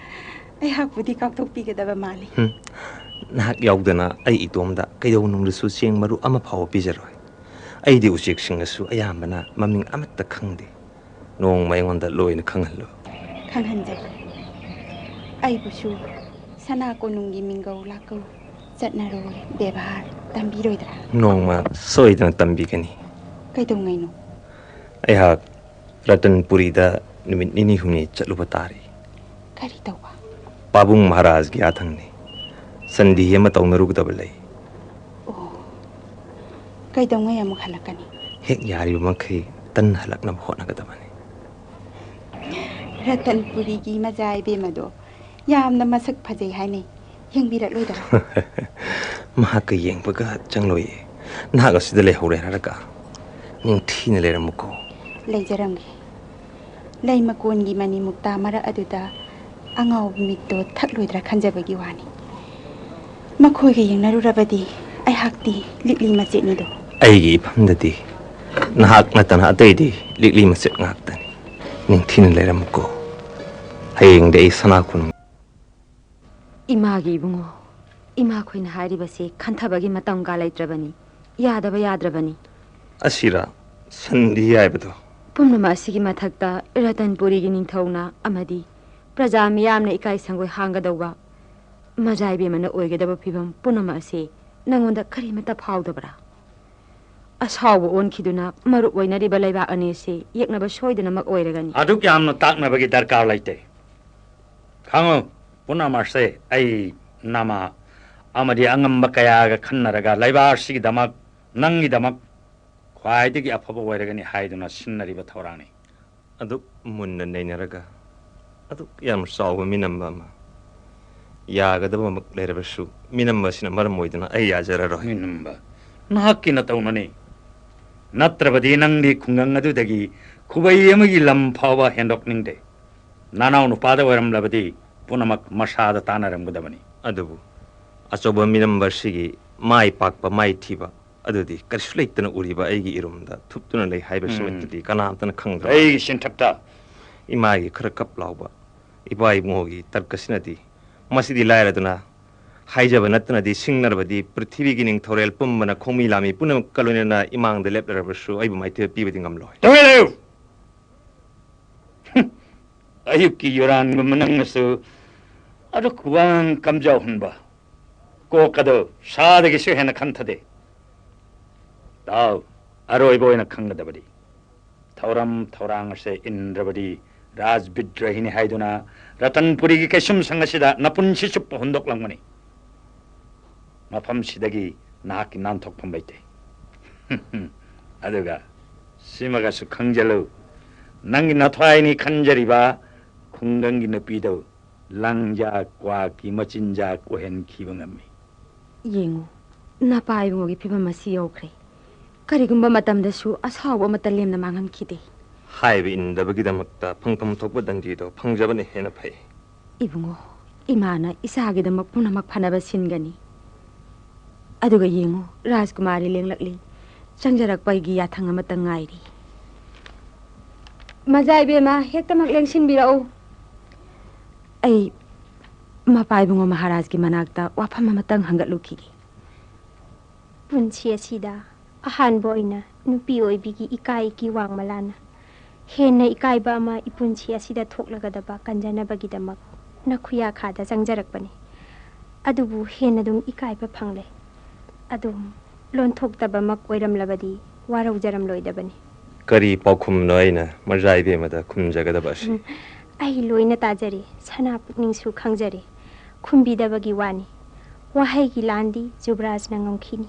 ai hakpudi kaktok pigadaba mali nahak yaudana ai itomda kaidau nunglusu cheng maru ama phaw pijaroi aidi uchek singasu ayambana maming amatta khangde nong maingonda loina khanghallo khanghanjai ai busu sana konungi mingau lakau chatnaroi bebhar tambiroidra nongma soidana tambigani kaidau ngaino ayhak Ratanpuri da nimit nini humni chatluba tari kari tawba Pabung Maharaj gi athangni sandi yema tawnarugdaba lei oh kaidau ngai amuk halakani hek yari makhai tan halakna hotnagadabani Ratanpuri gi majai be mado yamna masak phajai haini yengbira loida mahaka yengbaga changloi naga sida le hore haraka ning thina le ramuko leijaramgi leima kongi mani mukta mara aduda angau mitto thakloidra khanjabagi wani makhoi ge yengnarurabadi ai hakti likli macheni do aigi phamdadi nahak natana ateidi likli machet ngaktani ning thina le ramuko hayeng de sana kun Imagi bungo ima khoina haribase khanthabagi matam ga laitrabani yadrabani asira sandi aibado pumnama asigi mathakta Ratanpuri gi ningthauna amadi praja miyamna ikai sangoi hangadawba majai be mana oigadaba phibam punama ase nangonda khari mata phawdabra asaw on khiduna maru oinari balaiba ani se yeknaba soidana mak oiragani aduk yamna taknabagi darkar laite khango punama se ai nama amadi angamba kaya ga khannaraga laiba sigi damak nangi damak khwaidigi afaba oiragani haiduna sinnariba thorani aduk munna neinaraga aduk yam sawa minamba ma 야가다바 레르베슈 미남마시나 마르모이드나 아이야자라로 미남바 나하키나 타우나니 나트라바디 낭디 쿵강아두데기 쿠바이에마기 람파와 핸독닝데 나나우누 파다와람라바디 punamak masada tanaram gudabani adubu achoba minambarshigi mai pakpa mai thiba adudi karshleitna uriba aigi irumda thuptuna lei haiba simitdi kanamtana khangdra ai shinthapta imagi kharakap lauba ibai mogi tarkasinadi masidi lairaduna haijaba natnadi singnarbadi prithivigi ning thorel pummana khomi lami punam kalonena imangda leplarabsu aibu maithe pibadi ngamloi tawelu ayuki yoran manangsu aru kuwang kamjau hunba ko kado saadagi suhena khantade daw aroi boina khangadabadi thauram thaurangse indrabadi raj bidrahini haiduna ratanpuri gi kesum sangasida napun sisup hundok langmani mafam sidagi nahaki nanthok pambaite aduga simaga su khangjalu nangi nathwaini khanjariba khunggangi napido langja kwa ki machinja ko hen khibangami yengu napai ngogi phibamasi yokre karigumba matamdasu asawa matalemna mangam khide haibi indabagidamata phangpam thokba dangjido phangjabane hena phai ibungo imana isagidamak punamak phanaba singani aduga yengu Rajkumari lenglakli changjarakpaigi yathang amata ngairi Majai bema hektamak lengsin birao ai mapai bungo Maharaj ki manakta wafam amatang hangatlukigi punchi asida ahan boina nupi oibigi ikai ki wangmalana hena ikai ba ma ipunchi asida thoklagadaba kanjana bagidamak nakhuya khada changjarakpani adubu hena dum ikai ba phangle adum lon thoktabamak oiramlabadi waraujaram loidabani kari paukhum noina majai bemada khumjagadabasi ai loina tajari sana pukning su khangjari khumbidabagi wani wahai gi landi jubraj na ngamkhini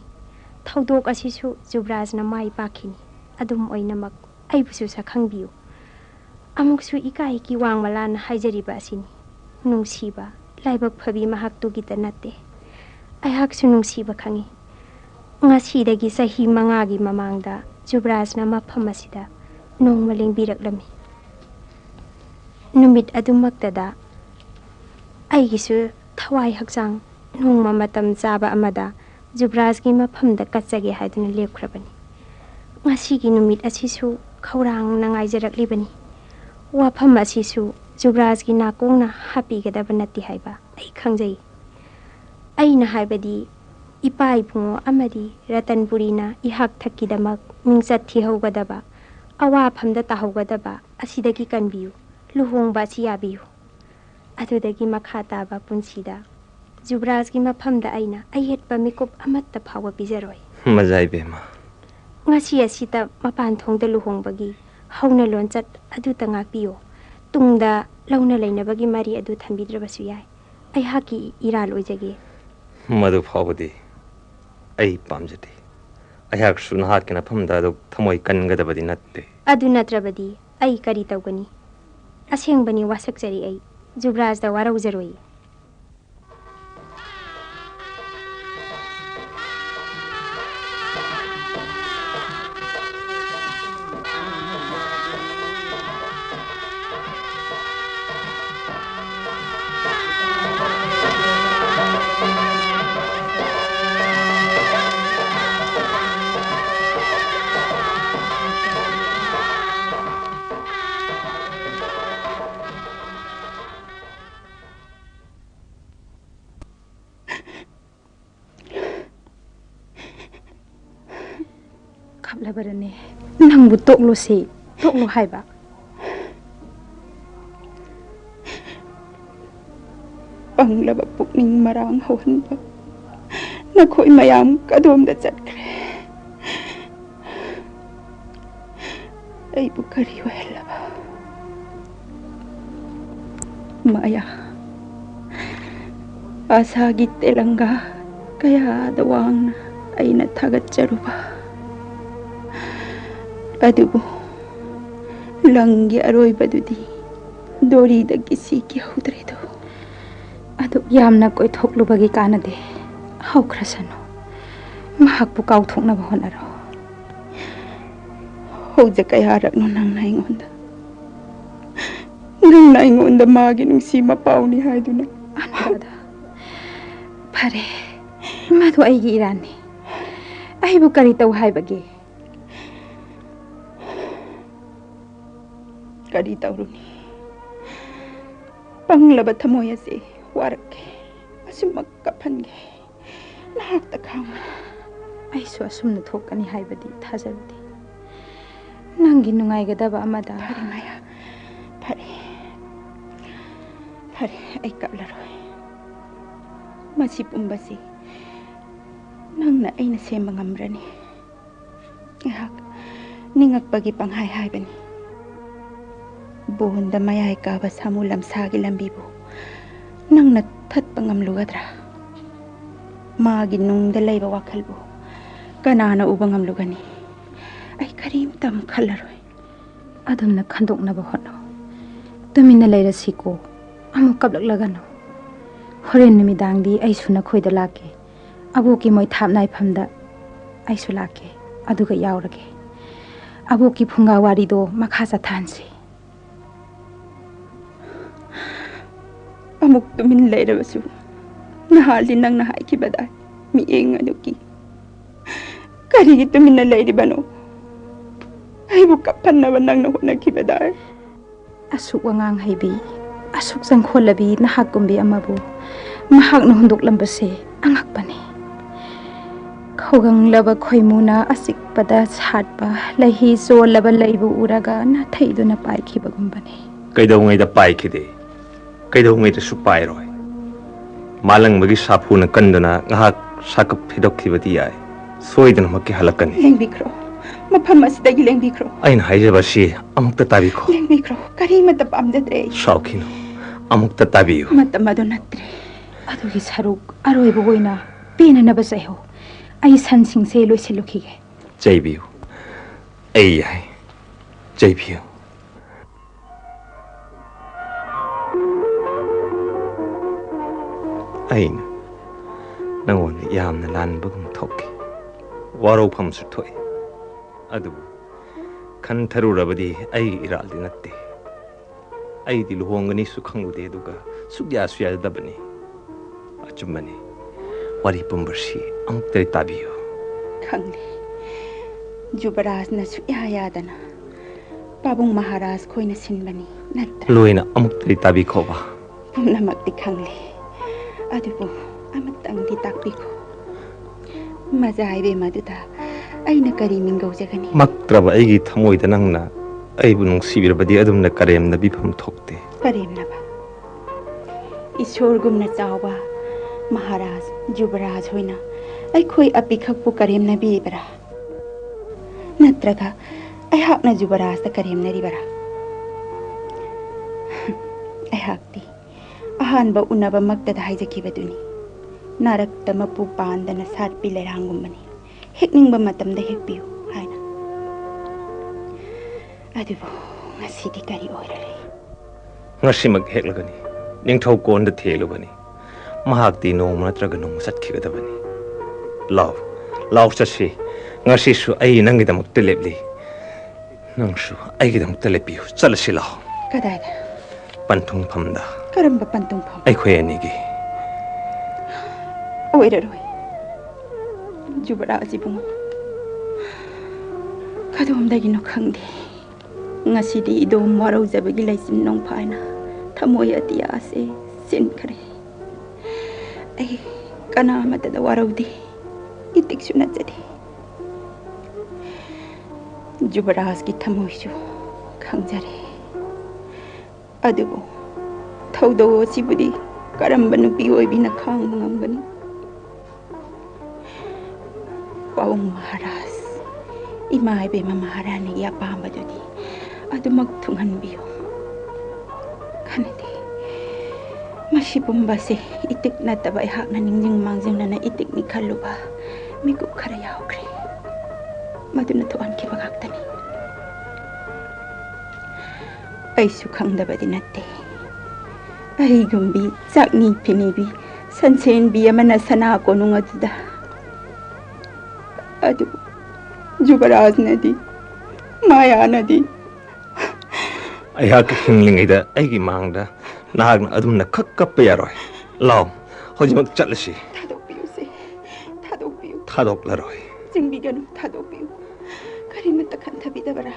thaudok asisu jubraj na mai pakhini adum oinamak ai busu sa khangbiu amuksu ikai ki wangmalan haijari ba asini nungsiba laibak phabi mahak tu gita natte ai hak su nungsiba khangi ngasi dagi sahi manga gi mamangda jubraj na mafam asida nongmaling biraklami numit adumaktada aigisu thawai hakjang nongma matam chaba amada jubraj gi mafamda katsage haiduna lepkhrabani ngasi gi numit asisu khawrang nangai jaraklibani wafam asisu jubraj gi nakongna happy gadaba nati haiba ai khangjai aina haibadi ipai bungo amadi ratanpurina ihak thakidamak mingchat thihaugadaba awa phamda tahaugadaba asidagi kanbiu luhongba siyabiu adudagi makhata ba punsida jubraj gi mafamda aina ayetpa mikup amatta phawa bijaroi majai bema ngasi asita mapan thongda luhongbagi hauna lonchat adu tangakpiyo tungda launa leinabagi mari adu thambidrabasu yai ai haki ira loijage madu phawadi ai pamjati ayak suna hakina phamda do thamoi kangadabadi natte adu natrabadi ai kari tawgani asengbani wasakjari ai jubraj da waraujaroi labarane nangbu toklo se toklo haiba panglaba pukning marang hawanba nakhoi mayam kadomda chatkre ai bukari welaba maya asagi telanga kaya dawang aina thagat charuba adubu langi aroi badudi dori dagi siki hudredo Aduk yamna koithokluba gi kanade haukrasano mahakpu kauthoknaba honaro Hojak kayarakno nang naingonda nang naingonda magi nungsi mapauni haiduna Anuradha Pare madu aigi irani aibu kari tau haibagi kari tauruni panglaba thamoy ase warake asumak kapange nahak ta khama aisu asumna thokani haibadi thajabdi nangi nungai gadaba amada pare maya pare ai kaplaroi masi pumbasi nangna aina semba ngamrani ngahak ningakpagi panghai haibani bonda mayai kaba samu lamsagi lambibu nangna thatpa ngamlugadra magi nungda leiba wakhalbu kanana uba ngamlugani ai karimtam khallaroi adumna khandoknaba hono tumina leirasiko amuk kaplaklagano horen numidangdi aisuna khoida lake abuki moi thapnai phamda aisu lake aduga yaurage abuki phunga wari do makha sa thansi amuk tumin leirabasu nahali nang na haiki badai mi eng aduki kari tumin na leiribano ai bu kapanna banang na hona ki badai asuk wangang haibi asuk sangkholabi nahak kumbi amabu mahak na hunduk lambase angakpani khogang laba khoimuna asik pada chatpa lahi zo laba leibu uraga na thaiduna paikhi bagumbani kaidau ngai da paikhide kaidau ngai da su pairoi malang bagi sapu na kanduna ngahak sakap phidokkhibadi ai soidana makki halakani lengbikro mafam asidagi lengbikro aina haijabasi amukta tabikho lengbikro kari mata pamdadre shaukino amukta tabiyu matamado natre adugi saruk aroibu goina pena nabasayo ai sansing se loiselukhige jaibiyu ai jaibiyu aina nangon yamna lanbagum thokki waro phamsu thoi adu kantharurabadi ai iraldi natte ai di luhongani su khanglude duga sugya suya dabani achumani wari pumbarsi amuktai tabiyo khangli jubaraj na suya yadana pabung maharaj khoina sinbani natra loina amuktai tabi khoba namakti khangli adubu amatang di takbiko mazai be maduta aina kari mingau jagani maktraba aigi thamoida nangna aibu nungsibirabadi adumna karemna bifam thokte karemna ba ishor gumna chawa maharaj jubaraj hoina ai khoi apikhakpu karemna bi bara natraga ai hakna jubaraj ta karemna ri bara ai hakti ahan ba unaba makta da haijaki baduni narakta mapu pandana sat pilerangumani hekning ba matam da hekpiu haina adubo ngasidi kari oirare ngasimak heklagani ningthau konda thelubani mahakti noma natraga nong satkhigedabani law chasi ngasi su ai nangidamak telepli nangsu aigidamak telepiu chalasi law kadaida panthung phamda karamba pantung pham ai khoi anigi oiraroi jubaraji bungo kadom no khangde ngasidi idom warau jabagi laisin nong phaina thamoi atia ase sin khare ai kana mata da warau di itik suna jadi jubaraj ki thamoi ju khangjare adubo thaudo sibudi karamba nupi oibina khang mangambani pawang maharaj imai be maharani ya pamba jodi adumak thungan biyo kanade mashi pumbase itik na tabay hak na ningjing mangjing na itik ni kaluba miku khara yaukre maduna to anki bagaktani ai su khangdabadi natte Ai gumbi sakni pinibi sansen bi amana sana konung aduda. Adu Jubaraj nadi Maya nadi. Ayah hinglingida aigi mangda nahagna adumna kakkappa yaroi. Law, hojimak chatlasi. Thadokpiu se. Thadokpiu. Thadoklaroi. Jingbiganu thadokpiu. Karimata kanthabidabara.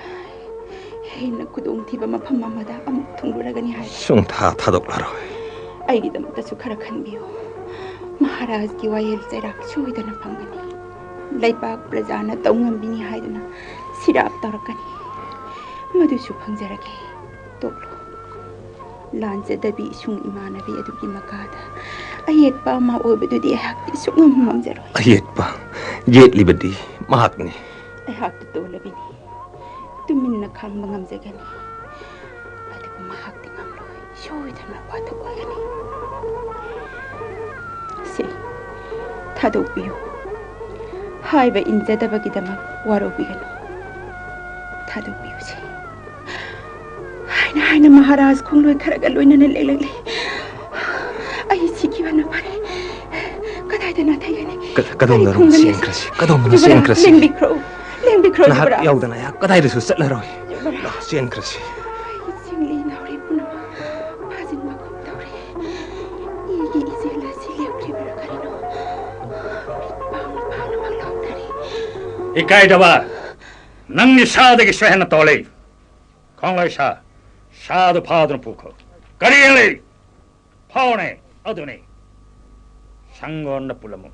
Heina kudong thiba mafam amada amuk thunguragani hai. Sungtha thadoklaroi. Aigidamta su khara khanbiyo. Maharaj ki wayel chairak suidana phangani. Laipak prajana taungambini haiduna sirap tarakani. Madu su phangjarage. Toklo. Lanse dabi sung imanabi adugi makada. Ayet pa ma obedudi hakti sungam mamjaroi. Ayet pa. Yet libadi mahakni. Ay hakti tolabini. Tuminna khang mangamjagani. Adugu mahakti ngamloi. Shoidana wathawagani. Se. Thadokbiyo. Haiba injadabagidamak warobiganu. Thadokbiyo se. Haina Maharaj kongloi kharaga loinana lelagli. Ai sikiwana pare. Kadaidana thaigani. Kadom darum sienkrasi. Kadom na sienkrasi. Lengbikro Nahak jubara. yaudana ya kadai su satlaroi. La sienkrasi. Singli nauri punama. Pazin makum tauri. Igi izela silekri barakarino. Pang maglawtari. Ikai daba. Nang ni saadagi swahena tole. Kongloi sa. Saadu paadun puko. Kariyali. Paone. Adune. Sangon na pulamu.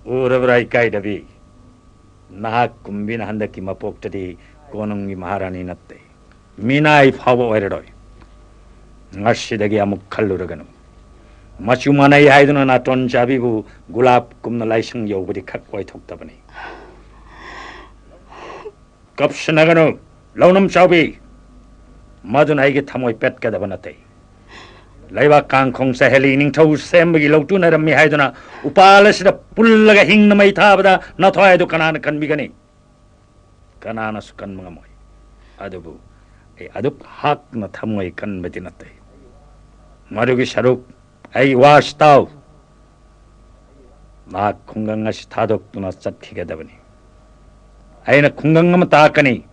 Urabra ikai dabi. Nahak kumbina handaki mapoktadi konungi Maharani natte. Minai fawo eredoi. Ngasidagi amuk kalluraganu. Machumanai haiduna na ton jabibu gulab kumna laisang yobudi kakwai thoktabani. Kapsanaganu launam chaubi. Madun aigi thamoi pet kadabanate. Laiba kangkhong sa heli ningthau sembagi lautuna rammi haiduna upalasida pullaga hingna mai thabada nathoi du kanana kanbigani. Kanana sukan mangamoi. Adubu adup hak na thamoi kanbati natte. Marugi saruk ai washtau. Ma khunganga si thadok tuna chatkhiga dabani. Aina khunganga ma takani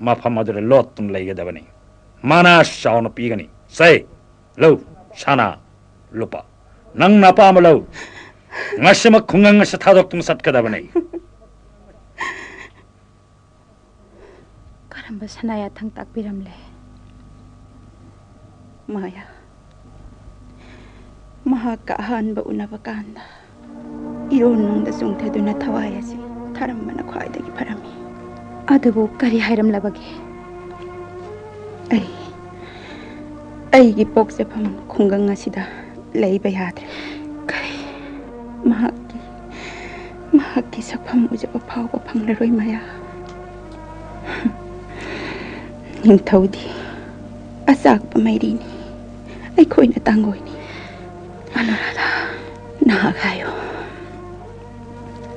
mafam adure lot tun laigedabani. Mana shauna pigani. Say Lo, sana, lupa. Nang napa malo. Ngasima khungang sa thadok tum sat kadabani. Karamba sanaya thang takpiramle. Maya. Mahakaahan ba unabakanda. Irunong da sungthaduna thawayasi. Tharambana khwaidagi parami. Adubu kari hairam labagi. Aigi poksepam khungang asida leiba yadre. Kari mahakki sakpham ujaba phawba phanglaroi maya. Ningthaudi asakpa mairini. Aikhoina tangoini. Anuradha nahagayo.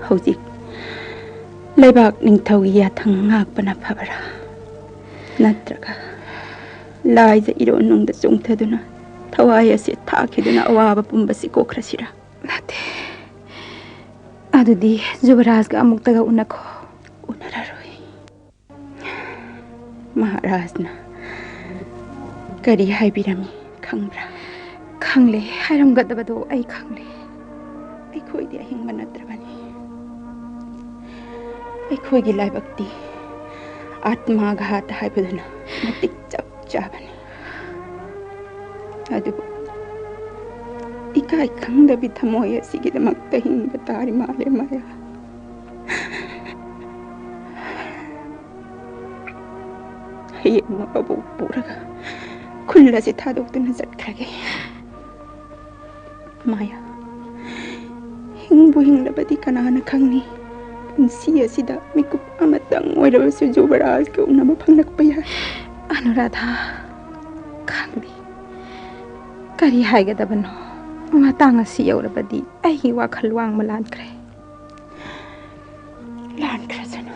Hojik leibak ningthaudi yathang ngakpana phabara. Natraga Laisa ironung da sungthaduna thawaya si thakiduna awaba pumbasi kokhrasira. Nate. Adudi Jubaraj ga amuktaga unakho. Unararoi. Maharajna kari haibirami khangbra. Khangle hairam gadabado ai khangle. Ai khoidi ahingma natrabani. Ai khoigi laibakti atma ghat haibuduna matik Jabani. Adubu ikai khangda bi thamoya sigidamakta hingba tari male maya. Hayeng mababu puraga khulla se thadokduna zatkrage. Maya hingbu hinglabadi kanana khangni. Pungsi asida mikup amatang oirabasu Jubaraj ka unaba phanglakpa yai. Anuradha khangdi kari haigadabano matang asi yaurabadi ai wakhal wang malankre lankra sanu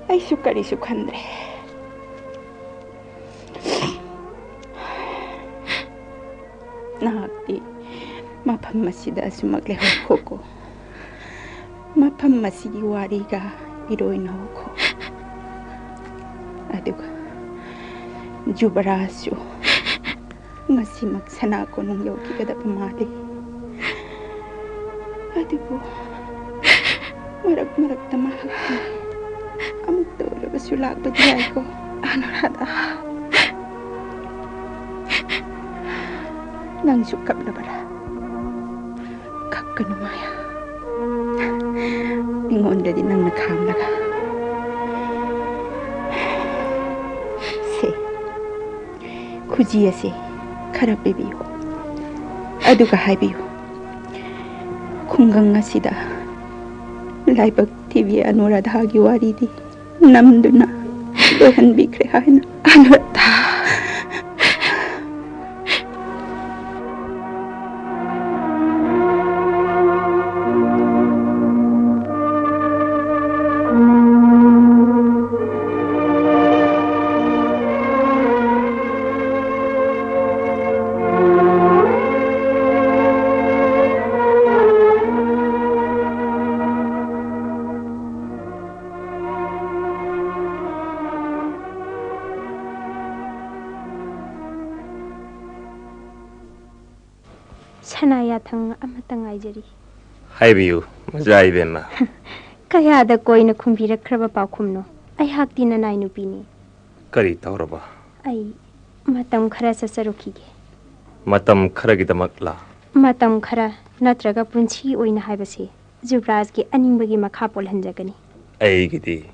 ai sukari sukhandre Nahakti mafam masida asumak lehoko. Mafam masigi wariga iroin hoko. Aduga Jubarasu ngasimak sana ko nung yogi kada pamali. Adugo marak tamahakti. Amuk tolo basulak badiyay ko. Anuradha. Nang sukap na bara. Kakanumaya. Ingonda din nang nakhamlaga. Se. Kujiya se. Karapebiyo. Aduga haibiyo. Kunggang nga sida. Laibag TV Anuradha gi waridi. Namduna. Dohan bikre haina. Anuradha. Sanaya thang amatang aijari. Haibiyu, maja Ibemhal. Kaya da koina kumbira kraba paukumno. Ay hakti na nai nupini. Kari tauraba. Ay matam khara sasarukige. Matam kharagidamakla. Matam khara natraga punchi oina haibase. Jubraj ki animbagi makha polhanjagani. Aigidi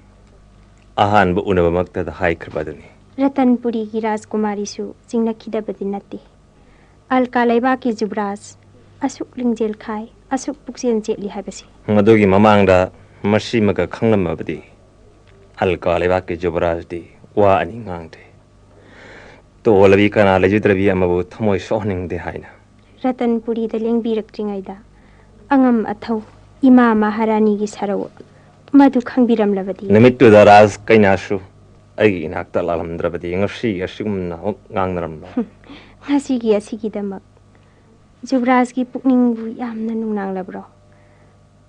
ahanba unabamaktada haikrabadani. Ratanpuri ki Rajkumari su jingnakidabadi natti. Alkalaiba ki Jubraj asuk lingjel khai asuk puksen jetli haibase. Madugi mamangda masimaga khanglamabadi. Alkalaiba ki Jubrajdi wa ani ngangde. To olabi kana lejudrabi amabu thamoi sohningde haina. Ratanpuri da lengbirakringaida angam athau ima Maharani gi sarau madu khangbiram labadi. Namitu da Raj kainasu ai inakta lalamdrabadi ngasi asigumna ngangnaramlo. Ngasi damak Jubraj ki pukningbu yamna nungnanglabro.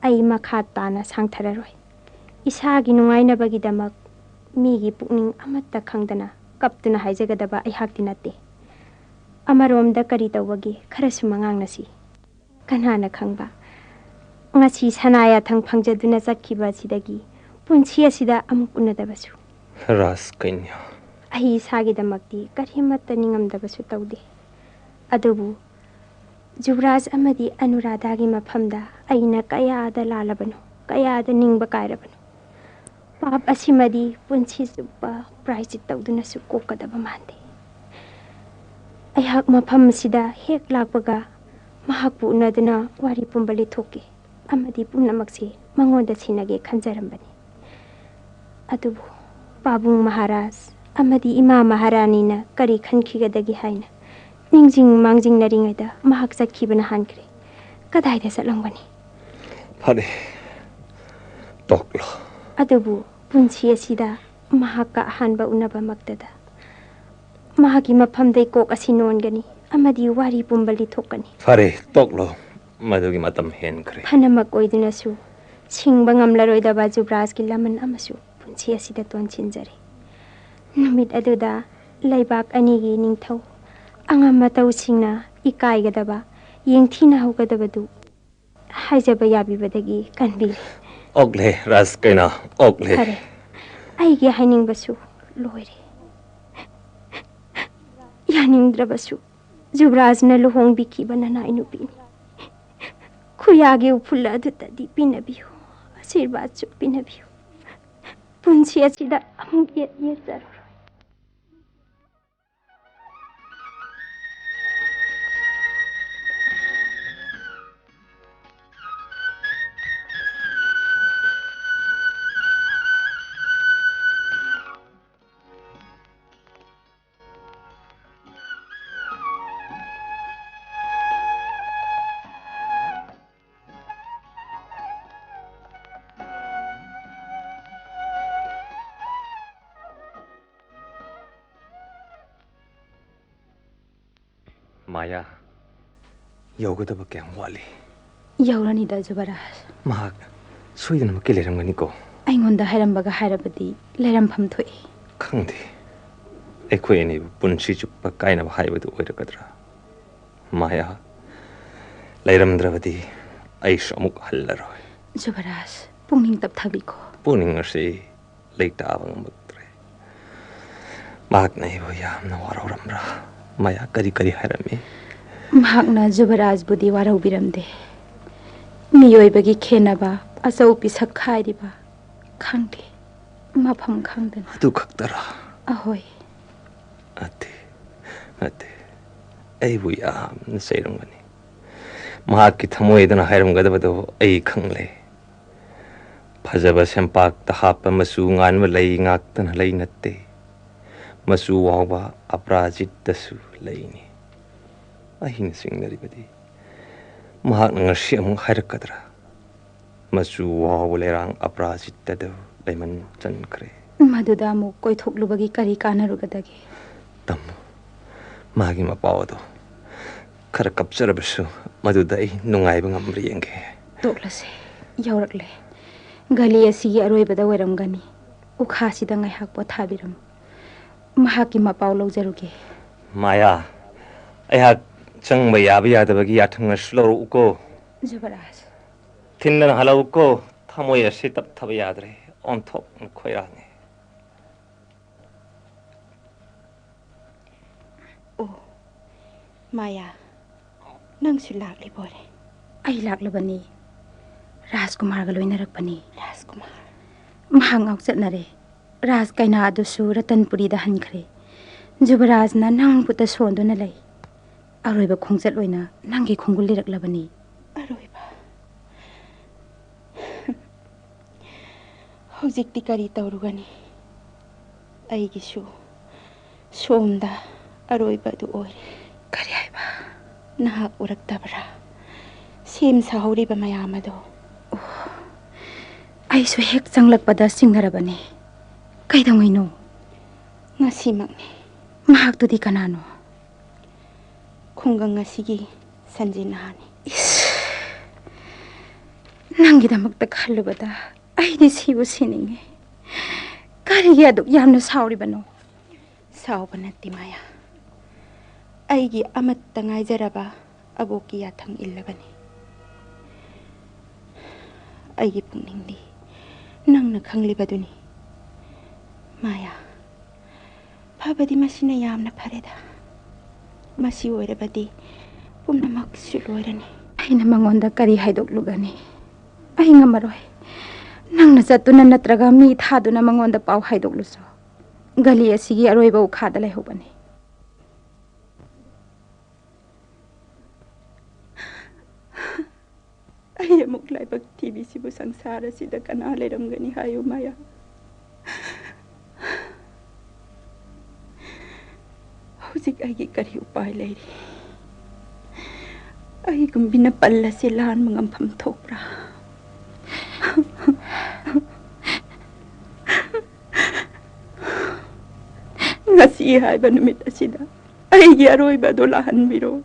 Ai makha tana sangthararoi. Isa gi nungainabagi damak migi pukning amatta khangdana kaptuna haijagadaba ai hakti natte. Amaromda kari tawagi kharasu mangangnasi. Kanana khangba ngasi sanaya thang phangjaduna chakhiba sidagi punchi asida amuk unadabasu. Ras kainya. Ai sagi damakti karimatta ningamdabasu tawde. Adubu Jubraj amadi Anuradha gi mafamda aina kayada lalabano kayada ningba kairabano. Pap asimadi punchi supa price tawduna su kokadaba mande. Ayhak mafam sida hek lakbaga mahakpu unaduna wari pumbali thoke. Amadi punamakse mangonda sinage khanjarambani. Adubu Pabung Maharaj amadi Ima Maharani na kari khankigadagi haina. Ningjing mangjing naringaida mahak sakhibana hankre. Kadaida salangbani. Phare. Toklo. Adubu punchi asida mahaka hanba unaba maktada. Mahaki mafamdai kok asinongani amadi wari pumbali thokani. Phare toklo. Madugi matam henkre. Phanamak oidunasu singba ngamlaroidaba Jubraj ki laman amasu punchi asida tonchinjare. Numit aduda laibak anigi ningthau angam matau singna ikaigadaba yengthina haugadabadu haijaba yabibadagi kanbi. Ogle Ras kaina ogle. Phare aigi hainingbasu loire. Yaningdrabasu Jubraj na luhongbikibana na inupini. Kuyagi upulla adutadi pinabiyo. Asirbaad su pinabiyo. Punchi asida amuk yezaro. Maya, Yogadaba kayang wali. Yauranida Jubaraj. Mahak, soidana makileramgani ko. Aingonda hairambaga hairabadi leirampham thoi. Khangdi. Ekhoi ani punsi chuppa kaina haibadu oirakadra. Maya. Leiramdravadi aish amuk hallaroi. Jubaraj, pungning tapthabi ko. Pungning ase leitaba ngamatre. Mahak nai bo yamna warawramra. Maya kari hairami. Mahakna Jubaraj budi warau biramde. Miyoibagi khenaba asau pisak khairiba. Khangde. Mapham khangdan. Adu khaktara. Ahoy. Ate. Ai bu yamna seirangani. Mahak ki thamoidana hairamgadabado ai khangle. Phajaba sempak ta hapa masu nganwa lei ngaktana lei natte. Masu wawba aprajit dasu leini. Ahin singnaribadi. Mahak ngasi amung hairakadra. Masu wawba lerang aprajit dadu leiman chankre. Maduda mu koithoklubagi kari kanarugadagi. Tammo. Magi mapawado. Khara kapcharabasu maduda ai nungaiba ngamri yenge. Toklase. Yaurakle. Gali asigi aroibada wairamgani. Ukhasida ngaihak pothabiram. Mahaki mapau lawjaruge. Maya. Ayhak changba yaba yadabagi yathanga slow uko. Jubaraj. Thindan halau uko thamoya sitap thaba yadre. On top khoirange. Oh. Maya. Nang sulak libore. Ai laklabani. Rajkumar galoinarakpani. Rajkumar. Mahangau chatnare. Raj kaina adusu Ratanpuri da hankre. Jubaraj na nang puta sonduna lay. Aroiba khongjat loina nangi khongul liraklabani. Aroiba. Hojikti kari taurugani. Aigisu. Somda aroiba du oi. Kari haiba. Nahak uraktabra. Sem sahuriba mayamado. Aisu hek changlakpada singharabani. Kaidongaino. Ngasimakni. Mahaktudi kanano. Khunggang ngasigi sanjinahani. Nangidamakta khallubada aidi sibu sininge. Karigi aduk yamna sauribano. Saubanati maya. Aigi amatta ngaijaraba aboki yathang illabani. Aigi puningdi nangna khanglibaduni. Maya. Phabadi masina yamna phareda. Masi oirabadi pumnamak suloirani. Aina mangonda kari haidoklugani. Ai ngamaroi. Nangna chatuna natraga mi thaduna mangonda pau haidokluso. Gali asigi aroiba ukhada laihobani. Ai amuk laibak TV sibu sangsara sida kana leiramgani hayo Maya. Hujik aigi kari upai leiri. Ai gumbina palla silan mengampam thokra. Ngasi haiba numit asida. Aigi aroiba dolahan biro.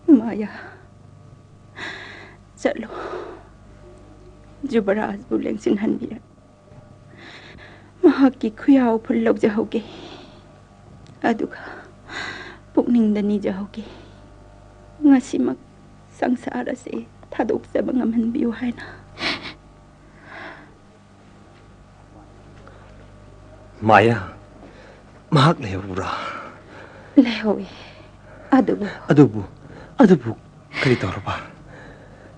Maya. Chalo. Jubaraj buleng sinhan bira. Mahaki khuyao phulok jahoge. Aduga pukning dani jahoge. Ngasimak sangsara se thadok sa bangaman biu haina. Maya. Mahak lehura. Lehowe. Adubu kari torba.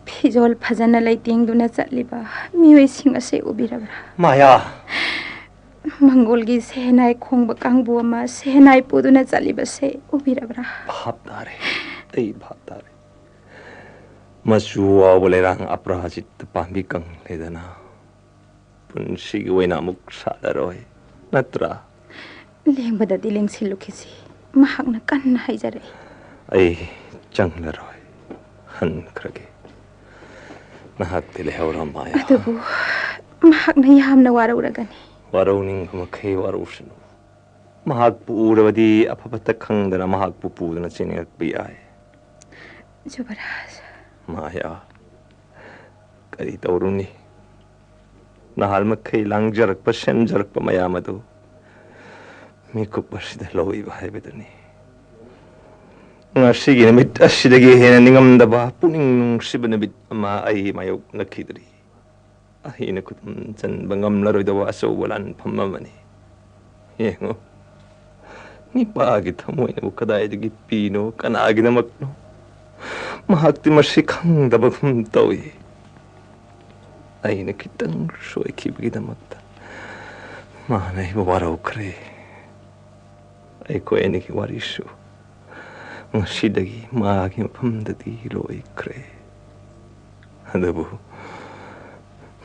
Pijol phajana laitingduna chatliba mioi sing ase ubirabra. Maya. Mangolgi sehnai khongba kangbu ama sehnai puduna chaliba se ubirabra. Bhaptare. Ei bhaptare. Masu awlerang aprajit pambi kang ledana. Punsi wena muk sadaroi. Natra. Lengbada dileng silukisi. Mahakna kanna haijare. Ai changlaroi. Han krage. Nahak tilehawra Maya. Adubu mahakna yamna warauragani. Warauning makai warusunu. mahak puurabadi apapata khangdana mahak pupudana chiningak biyai. Jubaraj. Maya. Kari tauruni. Nahal makkay langjarak pa shenjarak pa mayamadu. Mikup basida loy bahay bedani. Ngasigi namit asidagi hena ningamdaba puning nung sibanabit ama ay mayok nakidri. Ay nakutum chan bangam laroy dawa aso walan pamamani. Yengkhom. Ni paagi thamoy na bukaday dagi pino kanagi na makno. Mahakti masikang dabagum tawi. Ay nakitang soy kibigi na magta. Manay bawaraw kre. Ay ko ay nakiwarisyo. Ngasidagi maagi mapamdadi loy kre. Adabu.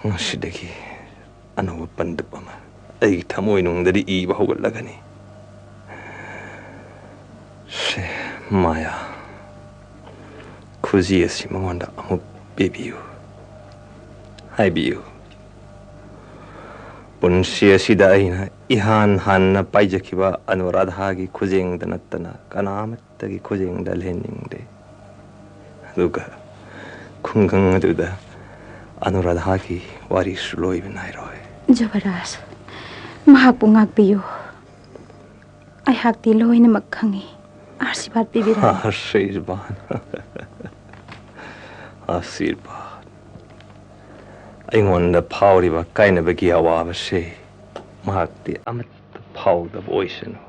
Ngasidagi ano pandap ama. Ay thamoy nung dadi iba huwag lagani. Se Maya. Kuzi asi mangwanda amo bebiyo. Hai biyo. Punsi asida ay na ihan-han na paijakiba Anuradhagi kuzeng danatana kanamatagi kuzeng dalheningde. Aduga Chungkham aduda Anuradhagi waris loy binayroy. Jubaraj. Mahak po ngagbiyo. Ay hakti loy na magkhangi. Arsibat bibira. Asirban. Asirban. Aingwanda pawriba kaina bagi awaba se. Mahakti amat pawda boysenu.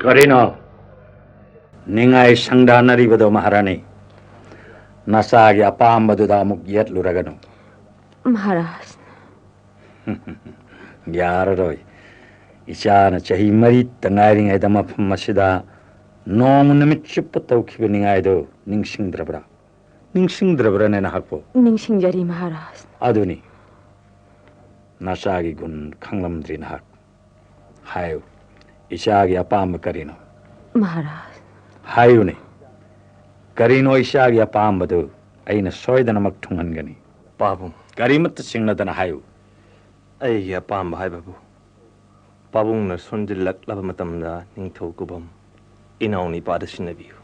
Karino, ningai sangdanari bado Maharani. Nasagi apambadu damuk yet luragano. Maharaj. Yararoi. Ichana chahi mari tangaring ay dama masida nong namit chupataw kiba ningai do ningsing drabra. Ningsing drabra na nahakpo. Ningsing jari Maharaj. Aduni. Nasagi gun khanglamdri nahak. Hayo. Ishagi apamba karino. Maharaj. Hayuni. Karino ishagi apamba do aina soydana magtungan gani. Pabung. Karimat singna dana hayu. Ay apamba hay babu. Pabung na sonjilak labamatamda ningtho kubam. Inaw ni pada sinabiyo.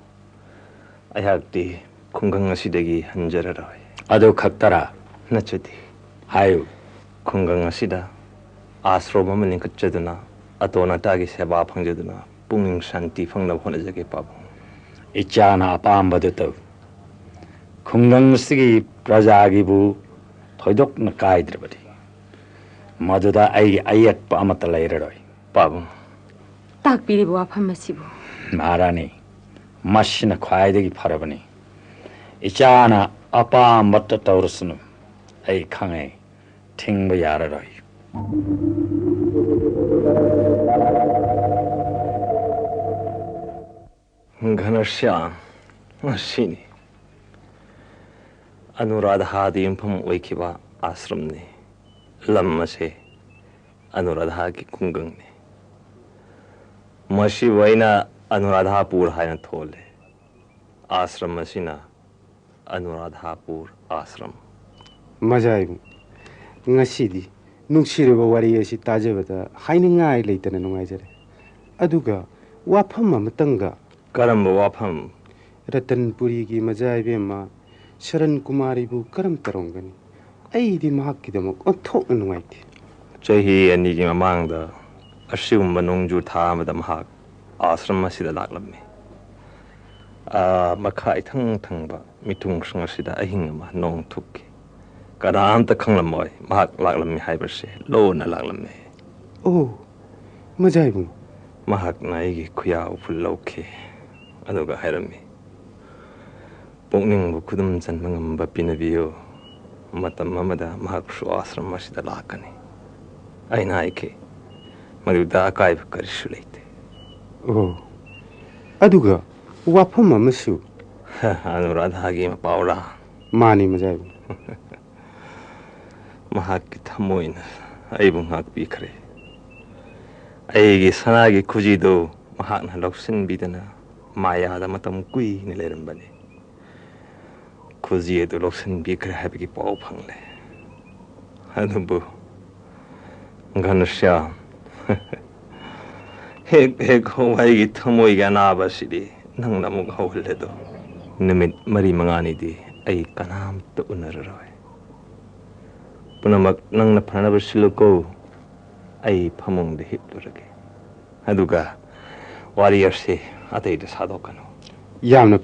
Ay hakti Chungkham asidagi hanjararoy. Ado kaktara. Nachati. Hayu. Chungkham asida asroma maning kachaduna. Atona tagi seba pangjaduna. Punging shanti fangna honajage pabung. Ichana apamba do to. Chungkham sigi prajagi bu thoidok na kaidrabadi. Maduda ay ayat pa amata lairaroi. Pabung. Takpiribu apamasibu. Maharani. Masina khwaidagi pharabani. Ichana apamba ta taurasunu. Ay khangai thingba yararoi. Ghanashyam. Masini. Anuradha di Imphal oikiba ashramni. Lam ase Anuradha ki Chungkham ni. Mashi waina Anuradhapur haina thole. Ashram masina Anuradhapur ashram. Majaibu. Ngasidi nungsiriba wari asi tajabada hainingai leitana nungaijare. Aduga wafam amatanga Karamba wafam. Ratanpuri ki majaibema Swarankumari bu karam tarongani. Aidi mahakkidamak onthokna nungaiti. Chahi anigi mamangda asigumba nungju tha amada mahak ashram asida laklammi. Makha ithang thangba mitung sang asida ahing ama nong thukki. Kanaamta khanglamoy mahak laklammi haibase lona laklammi. Oh, majaibu. Mahak na igi khuya uful lauke. Aduga hairami. Pungning bu kudum chan mangamba pinabiyo. Matam mamada mahak su ashram asida lakani. Aina aike. Maduda akai karisu leite. Oh, ꯑꯗꯨꯒ ꯋꯥꯐꯝ ꯑꯃꯁꯨ Anuradhagi mapaura. ꯃꯥꯅꯤ ꯃꯖꯥꯏꯕꯨ Mahakki thamoina aibung hakbikre. Aigi sanagi kujido mahakna loksin bidana mayada matam kui ni lerambani. Kujido loksin bikre habigi pau phangle. Anubu Ghanashyam hek ho aigi thamoiga nabasidi nang namuk hawledo. Namit mari mangani di ay kanam to unararoi. Punamak nang napanabas siluko ay pamong de hitlurage. Aduga warrior si atay da sadokano. ꯌꯥꯝꯅ